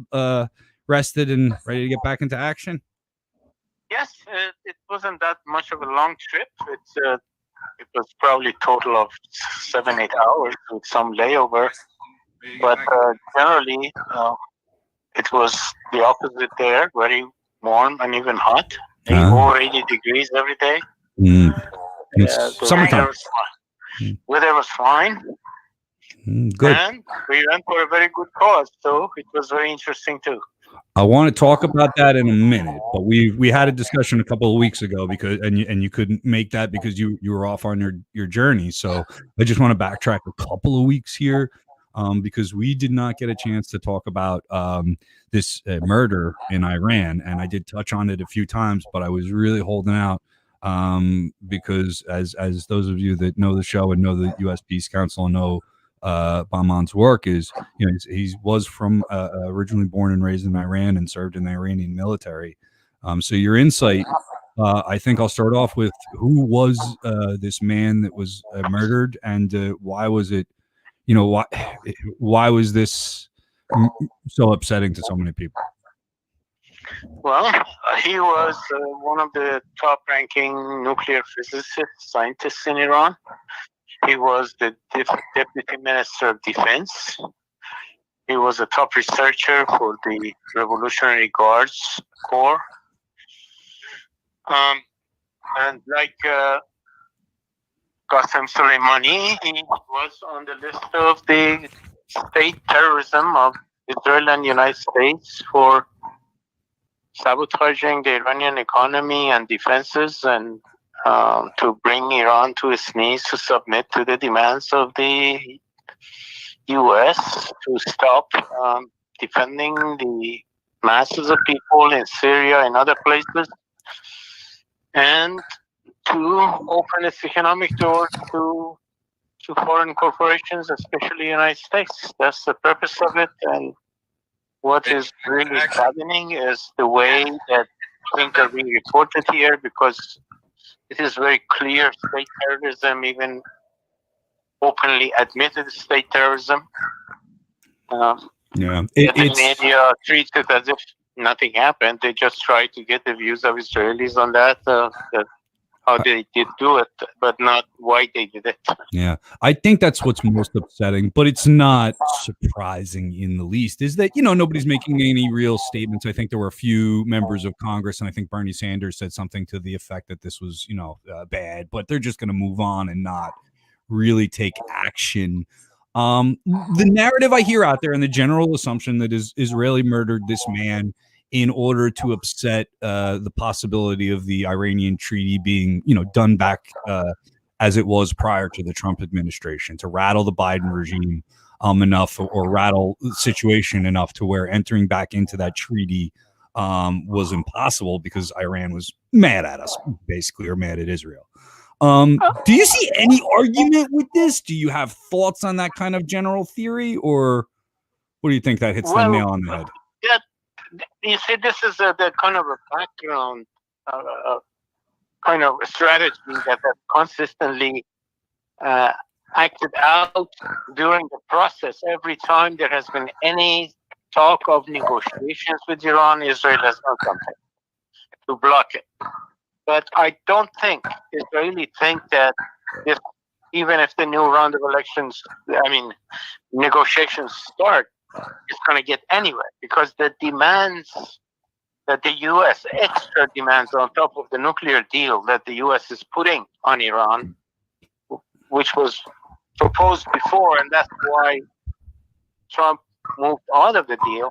rested and ready to get back into action?
Yes, it wasn't that much of a long trip. It was probably a total of 7-8 hours with some layover. But generally, it was the opposite there, very warm and even hot. Over 80 degrees every day.
Summertime.
Weather was fine.
Good.
And we went for a very good cause, so it was very interesting too.
I want to talk about that in a minute, but we had a discussion a couple of weeks ago because you couldn't make that because you were off on your journey. So I just want to backtrack a couple of weeks here because we did not get a chance to talk about this murder in Iran, and I did touch on it a few times, but I was really holding out because as those of you that know the show and know the U.S. Peace Council and know Bahman's work is, he was from originally born and raised in Iran and served in the Iranian military. So your insight, I think I'll start off with who was this man that was murdered, and why was it, why was this so upsetting to so many people?
Well, he was one of the top-ranking nuclear physicists, scientists in Iran. He was the Deputy Minister of Defense. He was a top researcher for the Revolutionary Guards Corps. And like Qasem Soleimani, he was on the list of the state terrorism of Israel and United States for sabotaging the Iranian economy and defenses and to bring Iran to its knees to submit to the demands of the U.S. to stop defending the masses of people in Syria and other places, and to open its economic doors to foreign corporations, especially the United States. That's the purpose of it. And what is really saddening is the way that things are being reported here, because it is very clear state terrorism, even openly admitted state terrorism. The media treats it as if nothing happened. They just try to get the views of Israelis on that how they did do it, but not why they did it.
Yeah, I think that's what's most upsetting, but it's not surprising in the least, is that, nobody's making any real statements. I think there were a few members of Congress, and I think Bernie Sanders said something to the effect that this was, bad, but they're just going to move on and not really take action. The narrative I hear out there and the general assumption that Israeli murdered this man in order to upset the possibility of the Iranian treaty being, done back as it was prior to the Trump administration, to rattle the Biden regime enough, or rattle the situation enough to where entering back into that treaty was impossible because Iran was mad at us, basically, or mad at Israel. Do you see any argument with this? Do you have thoughts on that kind of general theory, or what do you think that hits the nail on the head?
Yeah. You see, this is the kind of a background, kind of a strategy that has consistently acted out during the process. Every time there has been any talk of negotiations with Iran, Israel has done something to block it. But I don't think Israelis think that even if the new round of elections, negotiations start, it's going to get anywhere, because the demands that the U.S., extra demands on top of the nuclear deal that the U.S. is putting on Iran, which was proposed before, and that's why Trump moved out of the deal,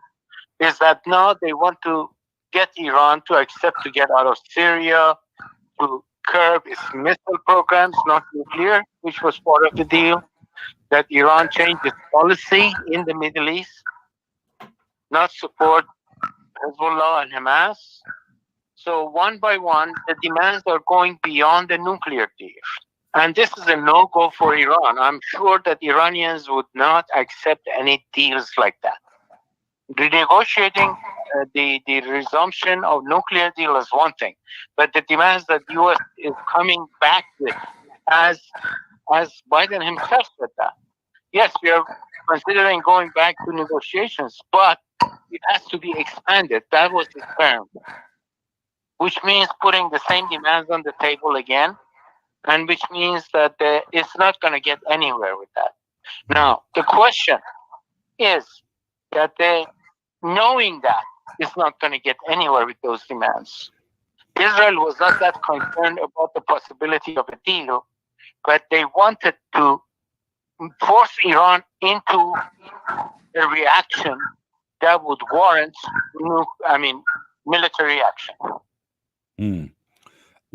is that now they want to get Iran to accept to get out of Syria, to curb its missile programs, not nuclear, which was part of the deal, that Iran changed its policy in the Middle East, not support Hezbollah and Hamas. So one by one, the demands are going beyond the nuclear deal. And this is a no-go for Iran. I'm sure that Iranians would not accept any deals like that. Renegotiating the resumption of nuclear deal is one thing, but the demands that the U.S. is coming back with, as Biden himself said that, yes, we are considering going back to negotiations, but it has to be expanded. That was his term, which means putting the same demands on the table again, and which means that it's not going to get anywhere with that. Now, the question is that knowing that it's not going to get anywhere with those demands, Israel was not that concerned about the possibility of a deal, but they wanted to force Iran into a reaction that would warrant, military action.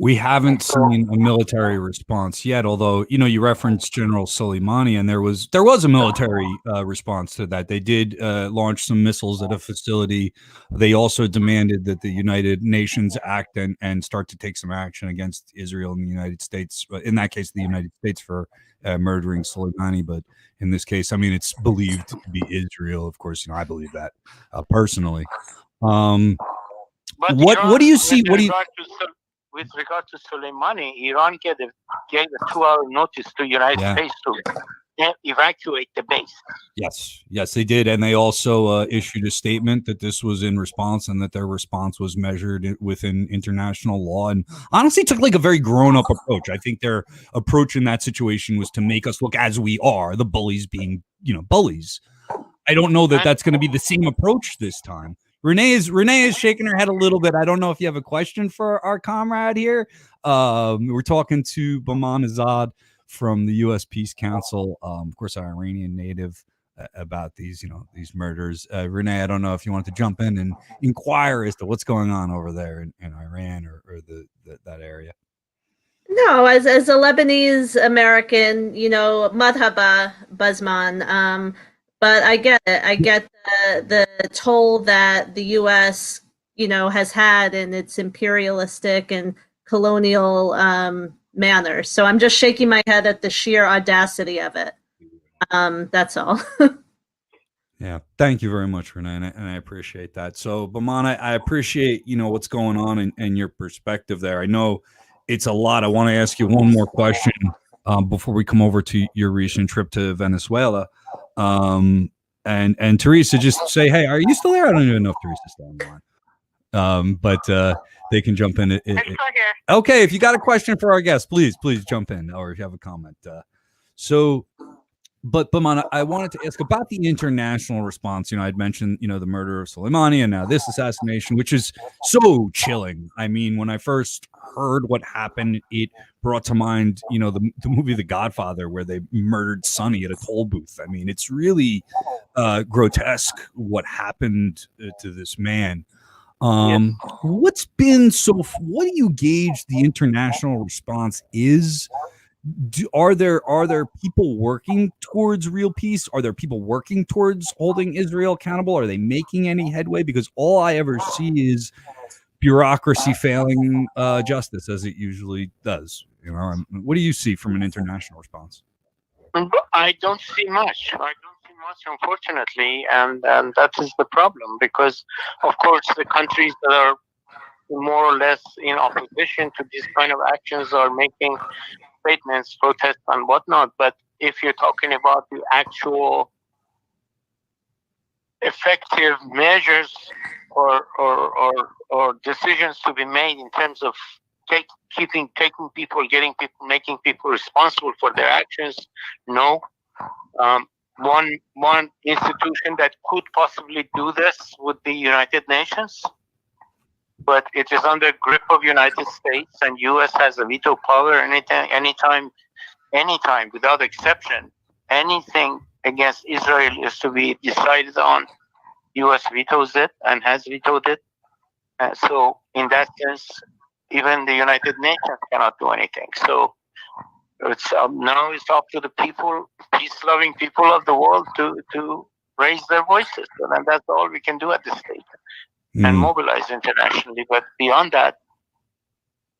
We haven't seen a military response yet, although, you referenced General Soleimani, and there was a military response to that. They did launch some missiles at a facility. They also demanded that the United Nations act and start to take some action against Israel and the United States. In that case, the United States for murdering Soleimani. But in this case, it's believed to be Israel. Of course, I believe that personally. What do you see?
With regard to Soleimani, Iran gave a 2-hour notice to the United States to evacuate the base.
Yes, they did. And they also issued a statement that this was in response and that their response was measured within international law. And honestly, took like a very grown-up approach. I think their approach in that situation was to make us look as we are, the bullies being, bullies. I don't know that that's going to be the same approach this time. Renee is shaking her head a little bit. I don't know if you have a question for our comrade here. We're talking to Bahman Azad from the U.S. Peace Council, of course, our Iranian native, about these murders. Renee, I don't know if you wanted to jump in and inquire as to what's going on over there in Iran or that area.
No, as a Lebanese American, madhaba, Basman. But I get it. I get the toll that the U.S., has had in its imperialistic and colonial manner. So I'm just shaking my head at the sheer audacity of it. That's all.
Yeah, thank you very much, Renee, and I appreciate that. So, Bahman, I appreciate what's going on and your perspective there. I know it's a lot. I want to ask you one more question before we come over to your recent trip to Venezuela. And Theresa, just say, hey, are you still there? I don't even know if Theresa's still on the line. But they can jump in. Okay, if you got a question for our guest, please jump in, or if you have a comment. But Bahman, I wanted to ask about the international response. I'd mentioned, the murder of Soleimani and now this assassination, which is so chilling. I mean, when I first heard what happened, it brought to mind, the movie The Godfather, where they murdered Sonny at a toll booth. I mean, it's really grotesque what happened to this man. What do you gauge the international response is? Are there people working towards real peace? Are there people working towards holding Israel accountable? Are they making any headway? Because all I ever see is bureaucracy failing justice, as it usually does. What do you see from an international response?
I don't see much. Unfortunately, and that is the problem, because of course the countries that are more or less in opposition to these kind of actions are making statements, protests, and whatnot. But if you're talking about the actual effective measures or decisions to be made in terms of making people responsible for their actions, no. One institution that could possibly do this would be United Nations, but it is under grip of United States, and U.S. has a veto power anytime, without exception. Anything against Israel is to be decided on. U.S. vetoes it and has vetoed it. So in that sense, even the United Nations cannot do anything. So now it's up to the people, peace-loving people of the world, to raise their voices, and that's all we can do at this stage, and mobilize internationally. But beyond that,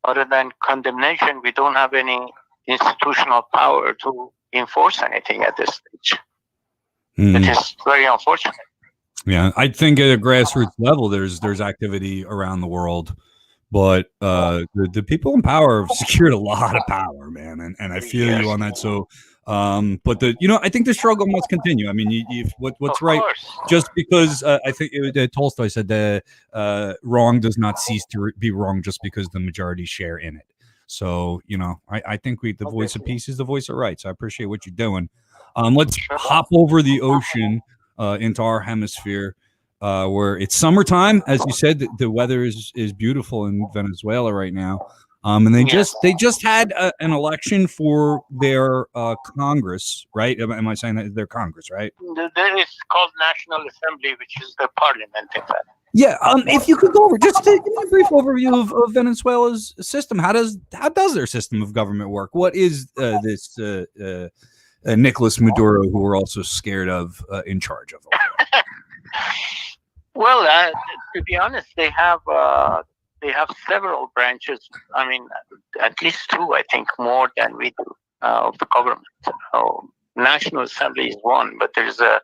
other than condemnation, we don't have any institutional power to enforce anything at this stage. It is very unfortunate.
Yeah, I think at a grassroots level, there's activity around the world, but the people in power have secured a lot of power, man, and I feel you on that. So, but I think the struggle must continue. I mean, what's right? Just because I think Tolstoy said that wrong does not cease to be wrong just because the majority share in it. So, I think the voice of peace is the voice of right. So I appreciate what you're doing. Let's hop over the ocean into our hemisphere, where it's summertime. As you said, the weather is beautiful in Venezuela right now. And they just had an election for their Congress, right? Am I saying that? Their Congress, right?
It's called National Assembly, which is the parliament, in fact.
Yeah. If you could go over just to give me a brief overview of Venezuela's system. How does their system of government work? What is this Nicolas Maduro, who we're also scared of, in charge of?
Well, to be honest, they have several branches. I mean, at least two, I think, more than we do of the government. National Assembly is one, but there's a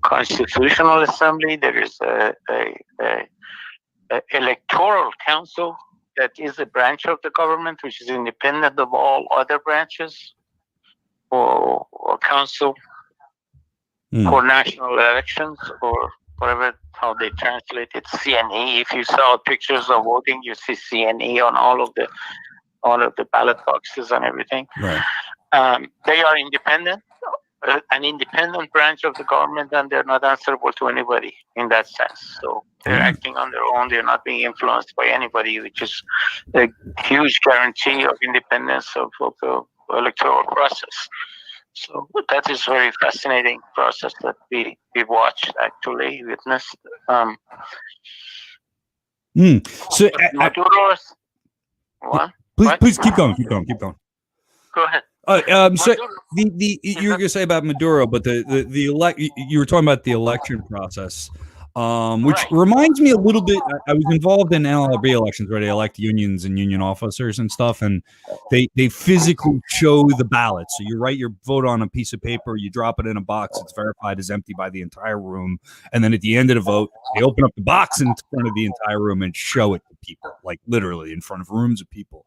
Constitutional Assembly. There is a Electoral Council that is a branch of the government, which is independent of all other branches, or council for national elections, or whatever how they translate it. CNE. If you saw pictures of voting, you see CNE on all of the ballot boxes and everything.
Right.
They are independent, an independent branch of the government, and they're not answerable to anybody in that sense. So they're acting on their own. They're not being influenced by anybody, which is a huge guarantee of independence of the electoral process. So that is a very fascinating process that we watched, actually witnessed.
So
Maduro's what?
Please keep going.
Go ahead.
So you were going to say about Maduro, but you were talking about the election process, which reminds me a little bit. I was involved in NLRB elections where they elect unions and union officers and stuff, and they physically show the ballot. So you write your vote on a piece of paper, you drop it in a box, it's verified as empty by the entire room, and then at the end of the vote, they open up the box in front of the entire room and show it to people, like literally in front of rooms of people.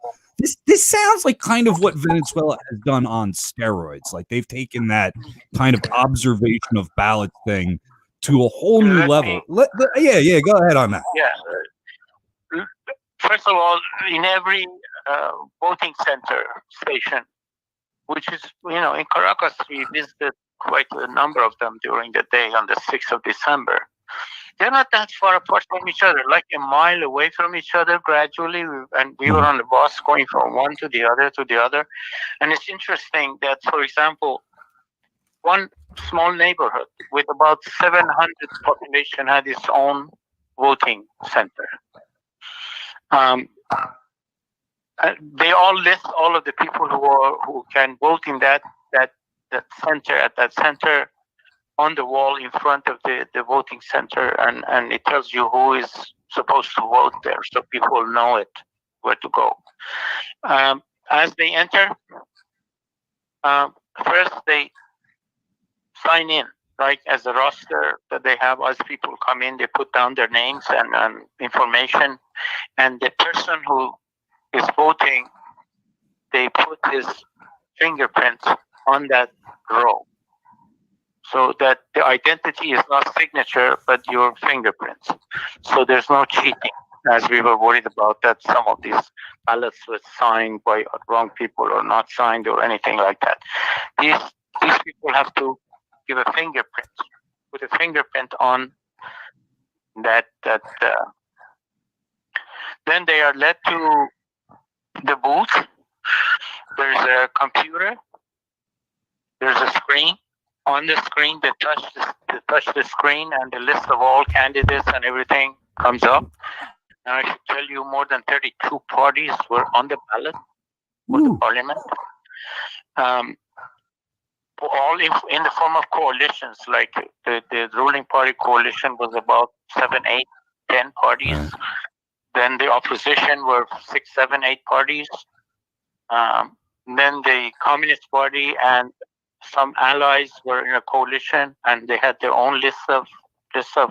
This sounds like kind of what Venezuela has done on steroids. Like they've taken that kind of observation of ballot thing to a whole new level. Go ahead on that.
Yeah. First of all, in every voting center station, which is, in Caracas, we visited quite a number of them during the day on the 6th of December. They're not that far apart from each other, like a mile away from each other gradually. And we were on the bus going from one to the other. And it's interesting that, for example, one small neighborhood with about 700 population had its own voting center. They all list all of the people who can vote in that center, at that center, on the wall in front of the voting center, and it tells you who is supposed to vote there, so people know where to go. As they enter, first they sign in, right, as a roster that they have. As people come in, they put down their names and information, and the person who is voting, they put his fingerprints on that row, so that the identity is not signature, but your fingerprints. So there's no cheating, as we were worried about that some of these ballots were signed by wrong people or not signed or anything like that. These people have to give a fingerprint, put a fingerprint on that. Then they are led to the booth. There's a computer. There's a screen. On the screen, they touch the screen, and the list of all candidates and everything comes up. And I should tell you, more than 32 parties were on the ballot for the parliament. All in the form of coalitions, like the ruling party coalition was about 7, 8, 10 parties. Then the opposition were 6, 7, 8 parties. then the Communist Party and some allies were in a coalition, and they had their own list of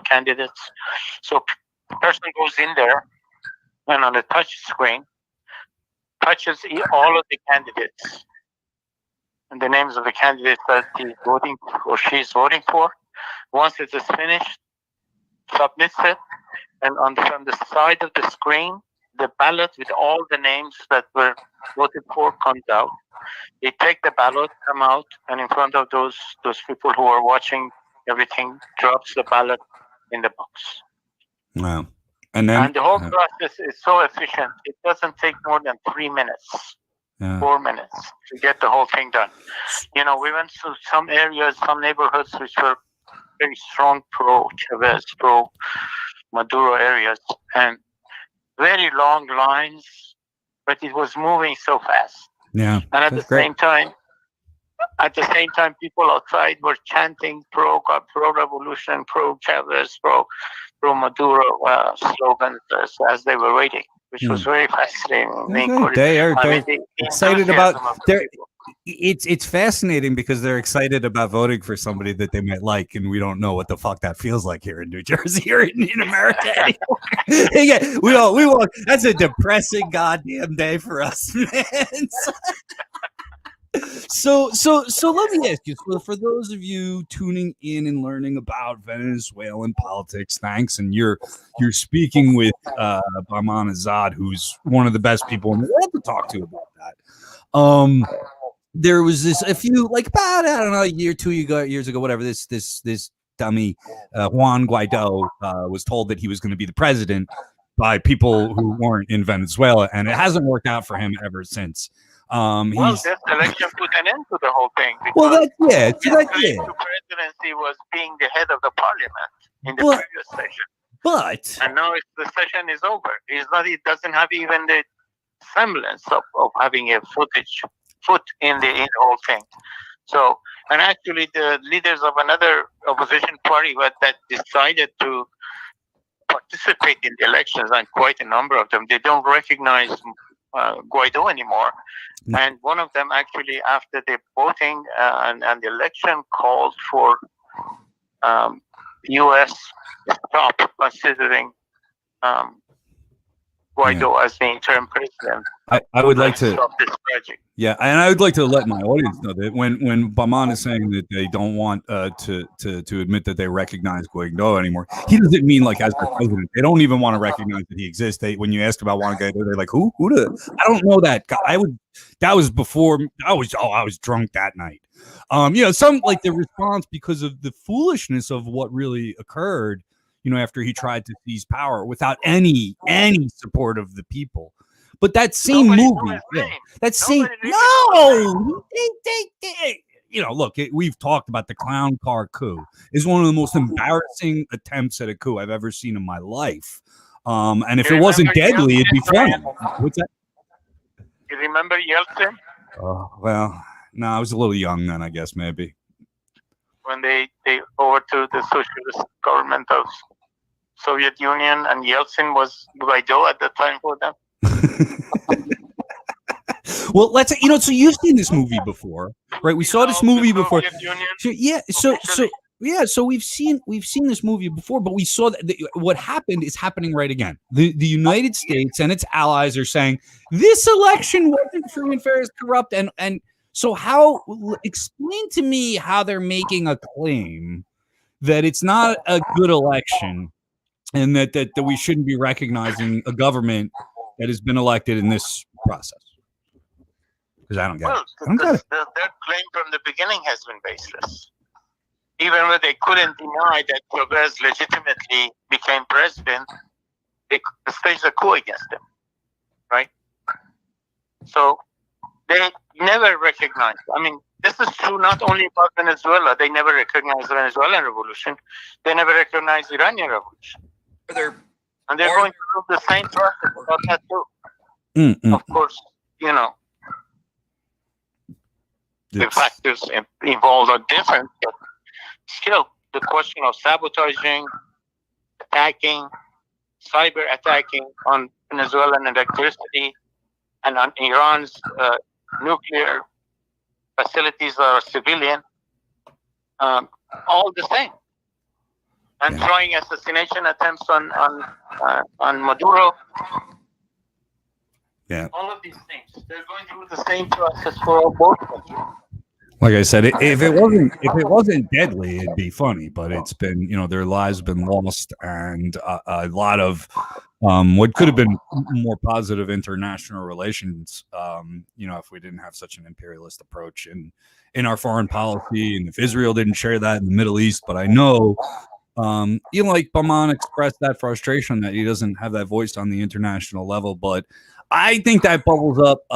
candidates. So the person goes in there and on a touch screen touches all of the candidates and the names of the candidates that he's voting or she's voting for. Once it is finished, submits it, and from the side of the screen, the ballot with all the names that were voted for comes out. They take the ballot, come out, and in front of those people who are watching everything, drops the ballot in the box.
Wow. And the
whole process is so efficient. It doesn't take more than 3 minutes, 4 minutes to get the whole thing done. You know, we went to some areas, some neighborhoods which were very strong pro-Chavez, pro-Maduro areas, and very long lines, but it was moving so fast.
Yeah.
And at the same time, people outside were chanting pro-revolution, pro-Chavez, pro-Maduro slogans as they were waiting, which was very fascinating.
They're excited about. It's fascinating because they're excited about voting for somebody that they might like, and we don't know what the fuck that feels like here in New Jersey or in America. Yeah, we won't. That's a depressing goddamn day for us, man. So let me ask you, for those of you tuning in and learning about Venezuelan politics, thanks, and you're speaking with Bahman Azad, who's one of the best people in the world to talk to about that. There was a few, like about, I don't know, a year, 2 years ago, whatever, this dummy Juan Guaido was told that he was going to be the president by people who weren't in Venezuela, and it hasn't worked out for him ever since.
This election put an end to the whole thing.
Well, the
presidency was being the head of the parliament in the previous session. And now the session is over. It doesn't have even the semblance of having a foot in the whole thing. So, and actually the leaders of another opposition party that decided to participate in the elections, and quite a number of them, they don't recognize Guaido anymore. And one of them actually, after the voting and the election, called for U.S. stop considering Guaido as the interim president.
I would like to
stop this tragic.
Yeah, and I would like to let my audience know that when Bahman is saying that they don't want to admit that they recognize Guaido anymore, he doesn't mean like as the president. They don't even want to recognize that he exists. When you ask about Juan Guaido, they're like, who? I don't know that guy. That was before I was drunk that night. Some like the response because of the foolishness of what really occurred. After he tried to seize power without any support of the people. But that same movie, look, we've talked about the clown car coup. Is one of the most embarrassing attempts at a coup I've ever seen in my life. And if it wasn't deadly, it'd be funny. What's that?
You remember Yeltsin?
Oh, well, no, I was a little young then, I guess, maybe.
When they overthrew the socialist government of Soviet Union, and Yeltsin was Guaido at the time for them.
Well, so you've seen this movie before, right? We saw this movie before. So we've seen this movie before, but we saw that what happened is happening right again. The United States and its allies are saying this election wasn't free and fair, it's corrupt, and so explain to me how they're making a claim that it's not a good election. And that we shouldn't be recognizing a government that has been elected in this process. Because I don't get it.
Their claim from the beginning has been baseless. Even when they couldn't deny that Chavez legitimately became president, they staged a coup against him. Right? So they never recognized. I mean, this is true not only about Venezuela. They never recognized the Venezuelan revolution. They never recognized the Iranian revolution. They're going through the same process about that too. Of course, the factors involved are different, but still, the question of sabotaging, attacking, cyber attacking on Venezuelan electricity and on Iran's nuclear facilities that are civilian, all the same. And throwing assassination attempts on Maduro.
Yeah.
All of these things, they're going through the same process for both countries.
Like I said, if it wasn't deadly, it'd be funny. But it's been, their lives have been lost, and a lot of what could have been more positive international relations. If we didn't have such an imperialist approach in our foreign policy, and if Israel didn't share that in the Middle East. But I know, like Bahman expressed that frustration that he doesn't have that voice on the international level, but I think that bubbles up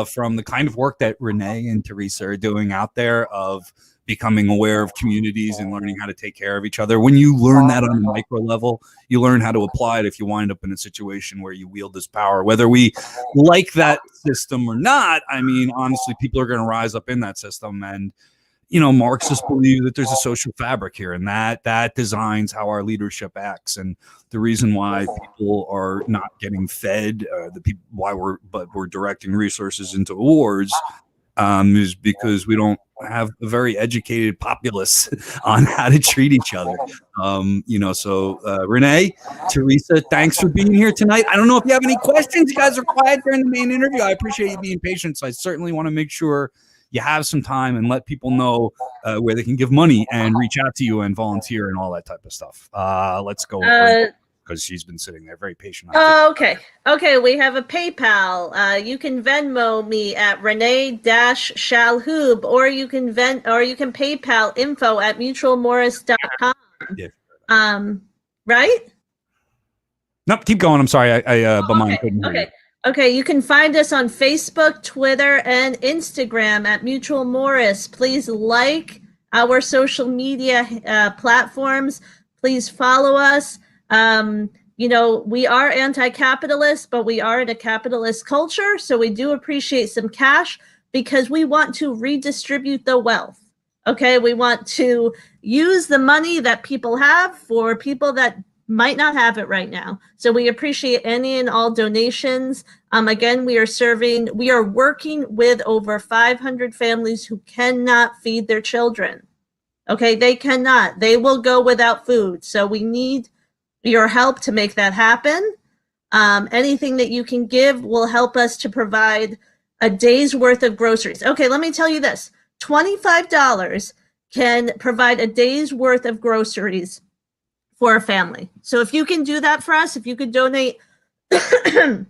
from the kind of work that Renee and Theresa are doing out there of becoming aware of communities and learning how to take care of each other. When you learn that on a micro level, you learn how to apply it if you wind up in a situation where you wield this power. Whether we like that system or not, I mean, honestly, people are going to rise up in that system. And Marxists believe that there's a social fabric here, and that designs how our leadership acts. And the reason why people are not getting fed, why we're directing resources into wars, is because we don't have a very educated populace on how to treat each other. So Renee, Theresa, thanks for being here tonight. I don't know if you have any questions. You guys are quiet during the main interview. I appreciate you being patient. So I certainly want to make sure you have some time and let people know where they can give money and reach out to you and volunteer and all that type of stuff. Let's go because she's been sitting there very patient.
Okay. We have a PayPal. You can Venmo me at Renee-Shalhoub, or you can PayPal info@mutualmorris.com.
Yeah.
Right?
Nope. Keep going. I'm sorry. Bahman couldn't hear you.
Okay, you can find us on Facebook, Twitter, and Instagram at Mutual Morris. Please like our social media platforms. Please follow us. We are anti-capitalist, but we are in a capitalist culture, so we do appreciate some cash because we want to redistribute the wealth. Okay, we want to use the money that people have for people that might not have it right now. So we appreciate any and all donations. Again, we are working with over 500 families who cannot feed their children. Okay, they cannot. They will go without food. So we need your help to make that happen. Anything that you can give will help us to provide a day's worth of groceries. Okay, let me tell you this. $25 can provide a day's worth of groceries for a family. So if you can do that for us, if you could donate $20,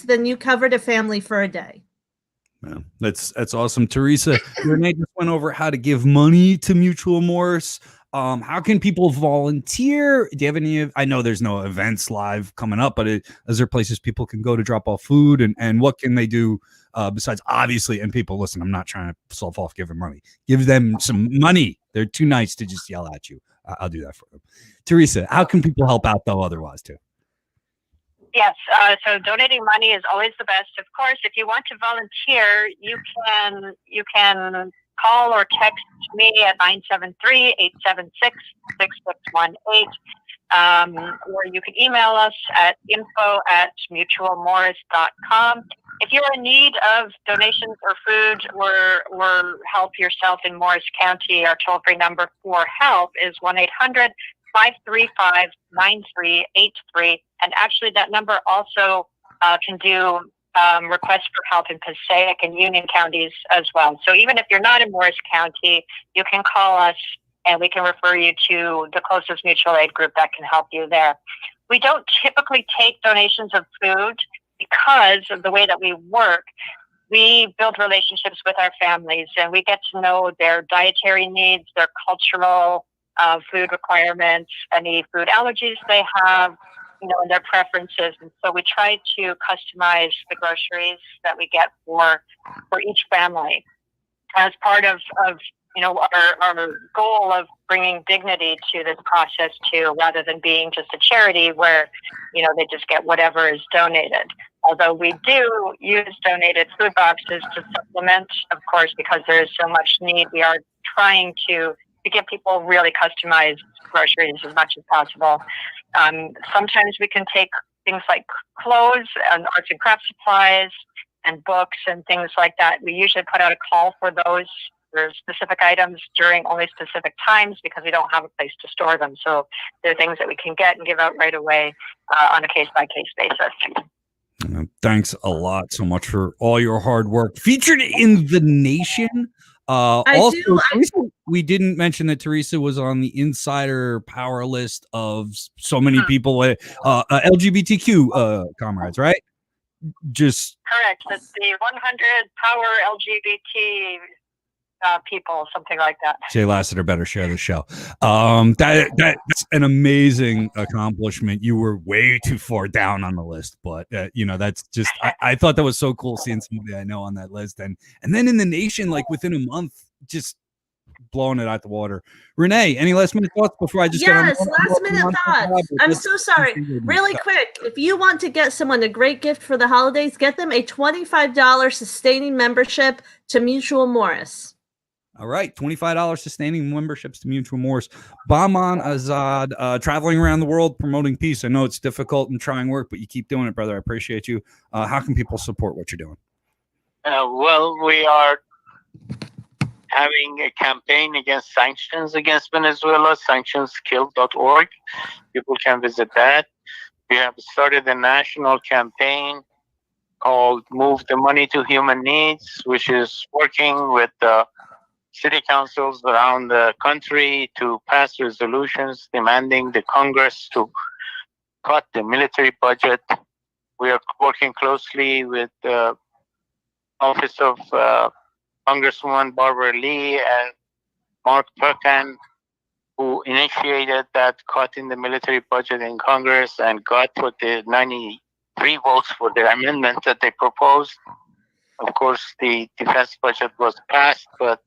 then you covered a family for a day.
Yeah, that's awesome. Theresa, Renee just went over how to give money to Mutual Morris. How can people volunteer? Do you have any? I know there's no events live coming up, but is there places people can go to drop off food, and what can they do besides obviously? And people, listen, I'm not trying to solve off giving money. Give them some money. They're too nice to just yell at you. I'll do that for them. Theresa, how can people help out though otherwise too?
Yes, so donating money is always the best. Of course, if you want to volunteer, you can call or text me at 973-876-6618, or you can email us at info@mutualmorris.com. If you're in need of donations or food or help yourself in Morris County, our toll-free number for help is 1-800-535-9383. And actually, that number also can do requests for help in Passaic and Union counties as well. So even if you're not in Morris County, you can call us and we can refer you to the closest mutual aid group that can help you there. We don't typically take donations of food because of the way that we work. We build relationships with our families and we get to know their dietary needs, their cultural food requirements, any food allergies they have, and their preferences. And so we try to customize the groceries that we get for each family as part of our goal of bringing dignity to this process too, rather than being just a charity where, they just get whatever is donated. Although we do use donated food boxes to supplement, of course, because there is so much need. We are trying to give people really customized groceries as much as possible. Sometimes we can take things like clothes and arts and craft supplies. and books and things like that. We usually put out a call for those for specific items during only specific times because we don't have a place to store them. So they're things that we can get and give out right away on a case-by-case basis.
Thanks a lot so much for all your hard work. Featured in The Nation. We didn't mention that Theresa was on the insider power list of so many people, LGBTQ comrades, right? Just
correct. That's the 100 Power LGBT people, something like that.
Jay Lassiter better share the show. That's an amazing accomplishment. You were way too far down on the list, but that's just I thought that was so cool seeing somebody I know on that list, and then in The Nation, like within a month, just blowing it out the water. Renee, any last minute thoughts before I just
last minute thoughts? I'm so sorry. Really quick, if you want to get someone a great gift for the holidays, get them a $25 sustaining membership to Mutual Morris.
All right, $25 sustaining memberships to Mutual Morris. Bahman Azad, traveling around the world promoting peace. I know it's difficult and trying work, but you keep doing it, brother. I appreciate you. How can people support what you're doing?
Well, we are having a campaign against sanctions against Venezuela, sanctionskill.org. People can visit that. We have started a national campaign called Move the Money to Human Needs, which is working with city councils around the country to pass resolutions demanding the Congress to cut the military budget. We are working closely with the Office of Congresswoman Barbara Lee and Mark Turkan, who initiated that cut in the military budget in Congress and got what the 93 votes for the amendment that they proposed. Of course, the defense budget was passed, but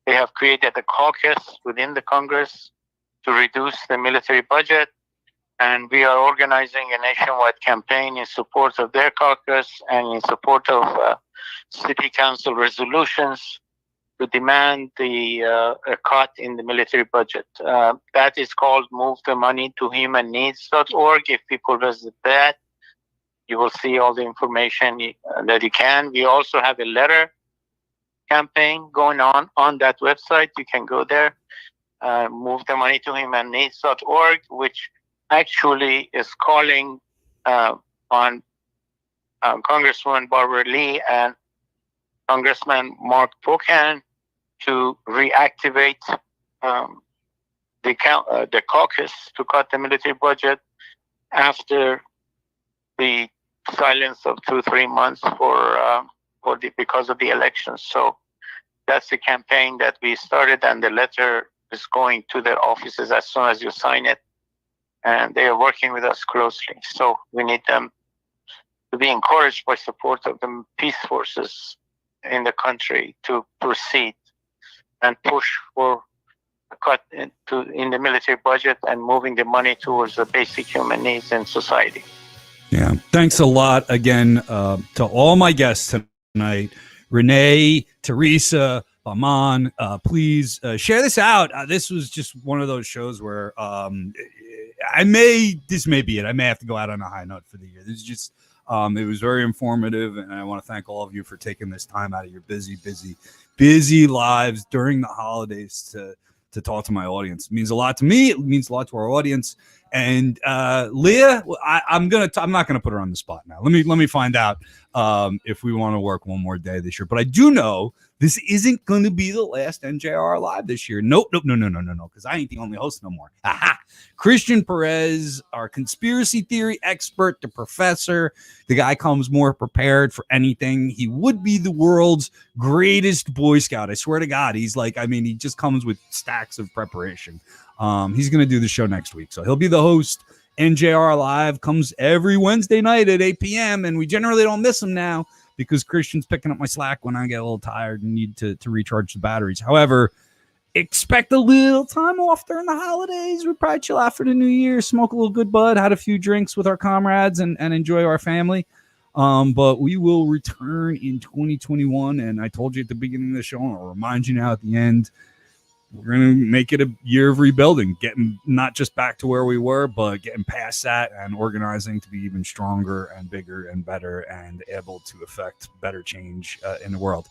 they have created a caucus within the Congress to reduce the military budget, and we are organizing a nationwide campaign in support of their caucus and in support of city council resolutions to demand a cut in the military budget. That is called Move the Money to Human Needs.org. If people visit that, you will see all the information that you can. We also have a letter campaign going on that website. You can go there, Move the Money to Human Needs.org, which actually is calling on Congresswoman Barbara Lee and Congressman Mark Pocan to reactivate the caucus to cut the military budget after the silence of 2-3 months because of the elections. So that's the campaign that we started, and the letter is going to their offices as soon as you sign it, and they are working with us closely. So we need them to be encouraged by support of the peace forces in the country to proceed and push for a cut in the military budget and moving the money towards the basic human needs in society.
Yeah. Thanks a lot again to all my guests tonight. Renee, Theresa, Bahman, please share this out. This was just one of those shows where this may be it. I may have to go out on a high note for the year. This is just, it was very informative, and I want to thank all of you for taking this time out of your busy lives during the holidays to talk to my audience. It means a lot to me. It means a lot to our audience. And Leah, I'm not gonna put her on the spot now. Let me find out if we want to work one more day this year. But I do know this isn't going to be the last NJR Live this year. Nope, no, because I ain't the only host no more. Aha. Christian Perez, our conspiracy theory expert, the professor. The guy comes more prepared for anything. He would be the world's greatest Boy Scout. I swear to God, he just comes with stacks of preparation. He's going to do the show next week. So he'll be the host. NJR Live comes every Wednesday night at 8 p.m. And we generally don't miss him now because Christian's picking up my slack when I get a little tired and need to recharge the batteries. However, expect a little time off during the holidays. We'll probably chill out for the new year, smoke a little good bud, had a few drinks with our comrades and enjoy our family. But we will return in 2021. And I told you at the beginning of the show, and I'll remind you now at the end, we're going to make it a year of rebuilding, getting not just back to where we were, but getting past that and organizing to be even stronger and bigger and better and able to affect better change in the world.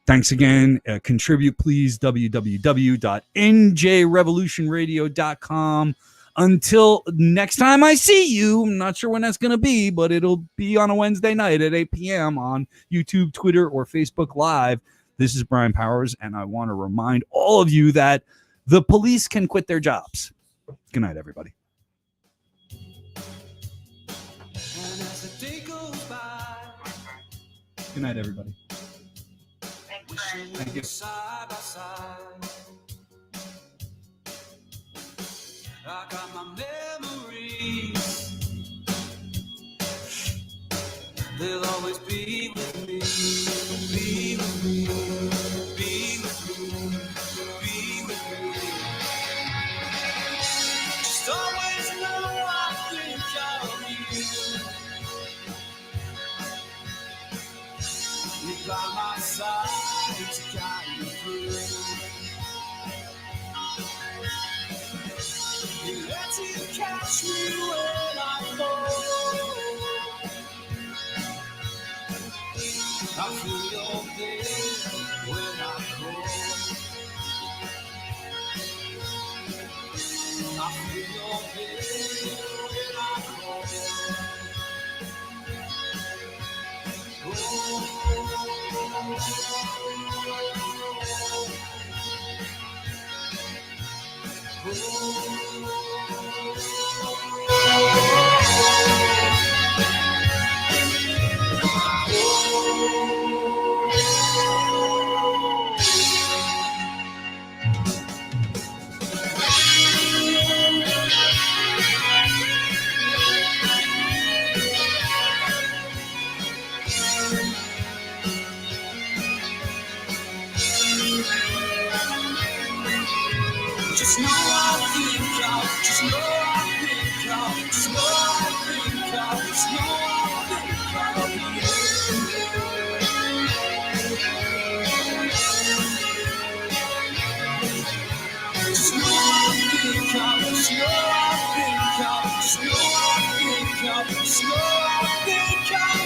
Thanks again. Contribute, please, www.njrevolutionradio.com. Until next time I see you, I'm not sure when that's going to be, but it'll be on a Wednesday night at 8 p.m. on YouTube, Twitter, or Facebook Live. This is Brian Powers, and I want to remind all of you that the police can quit their jobs. Good night, everybody. Good night, everybody. Thank you. Side by side. I got my memories. They'll always be with me. Be with me. Be with me. Be with me. Just always know I think of you. You're by my side to guide me through. You let you catch me when I fall. I feel your pain when I call. I feel your pain when I call. Just know I think of, just know I think of, just know I think of, just know I think of you. Just know I think of, just know I think of, just know I think of, just know I think of.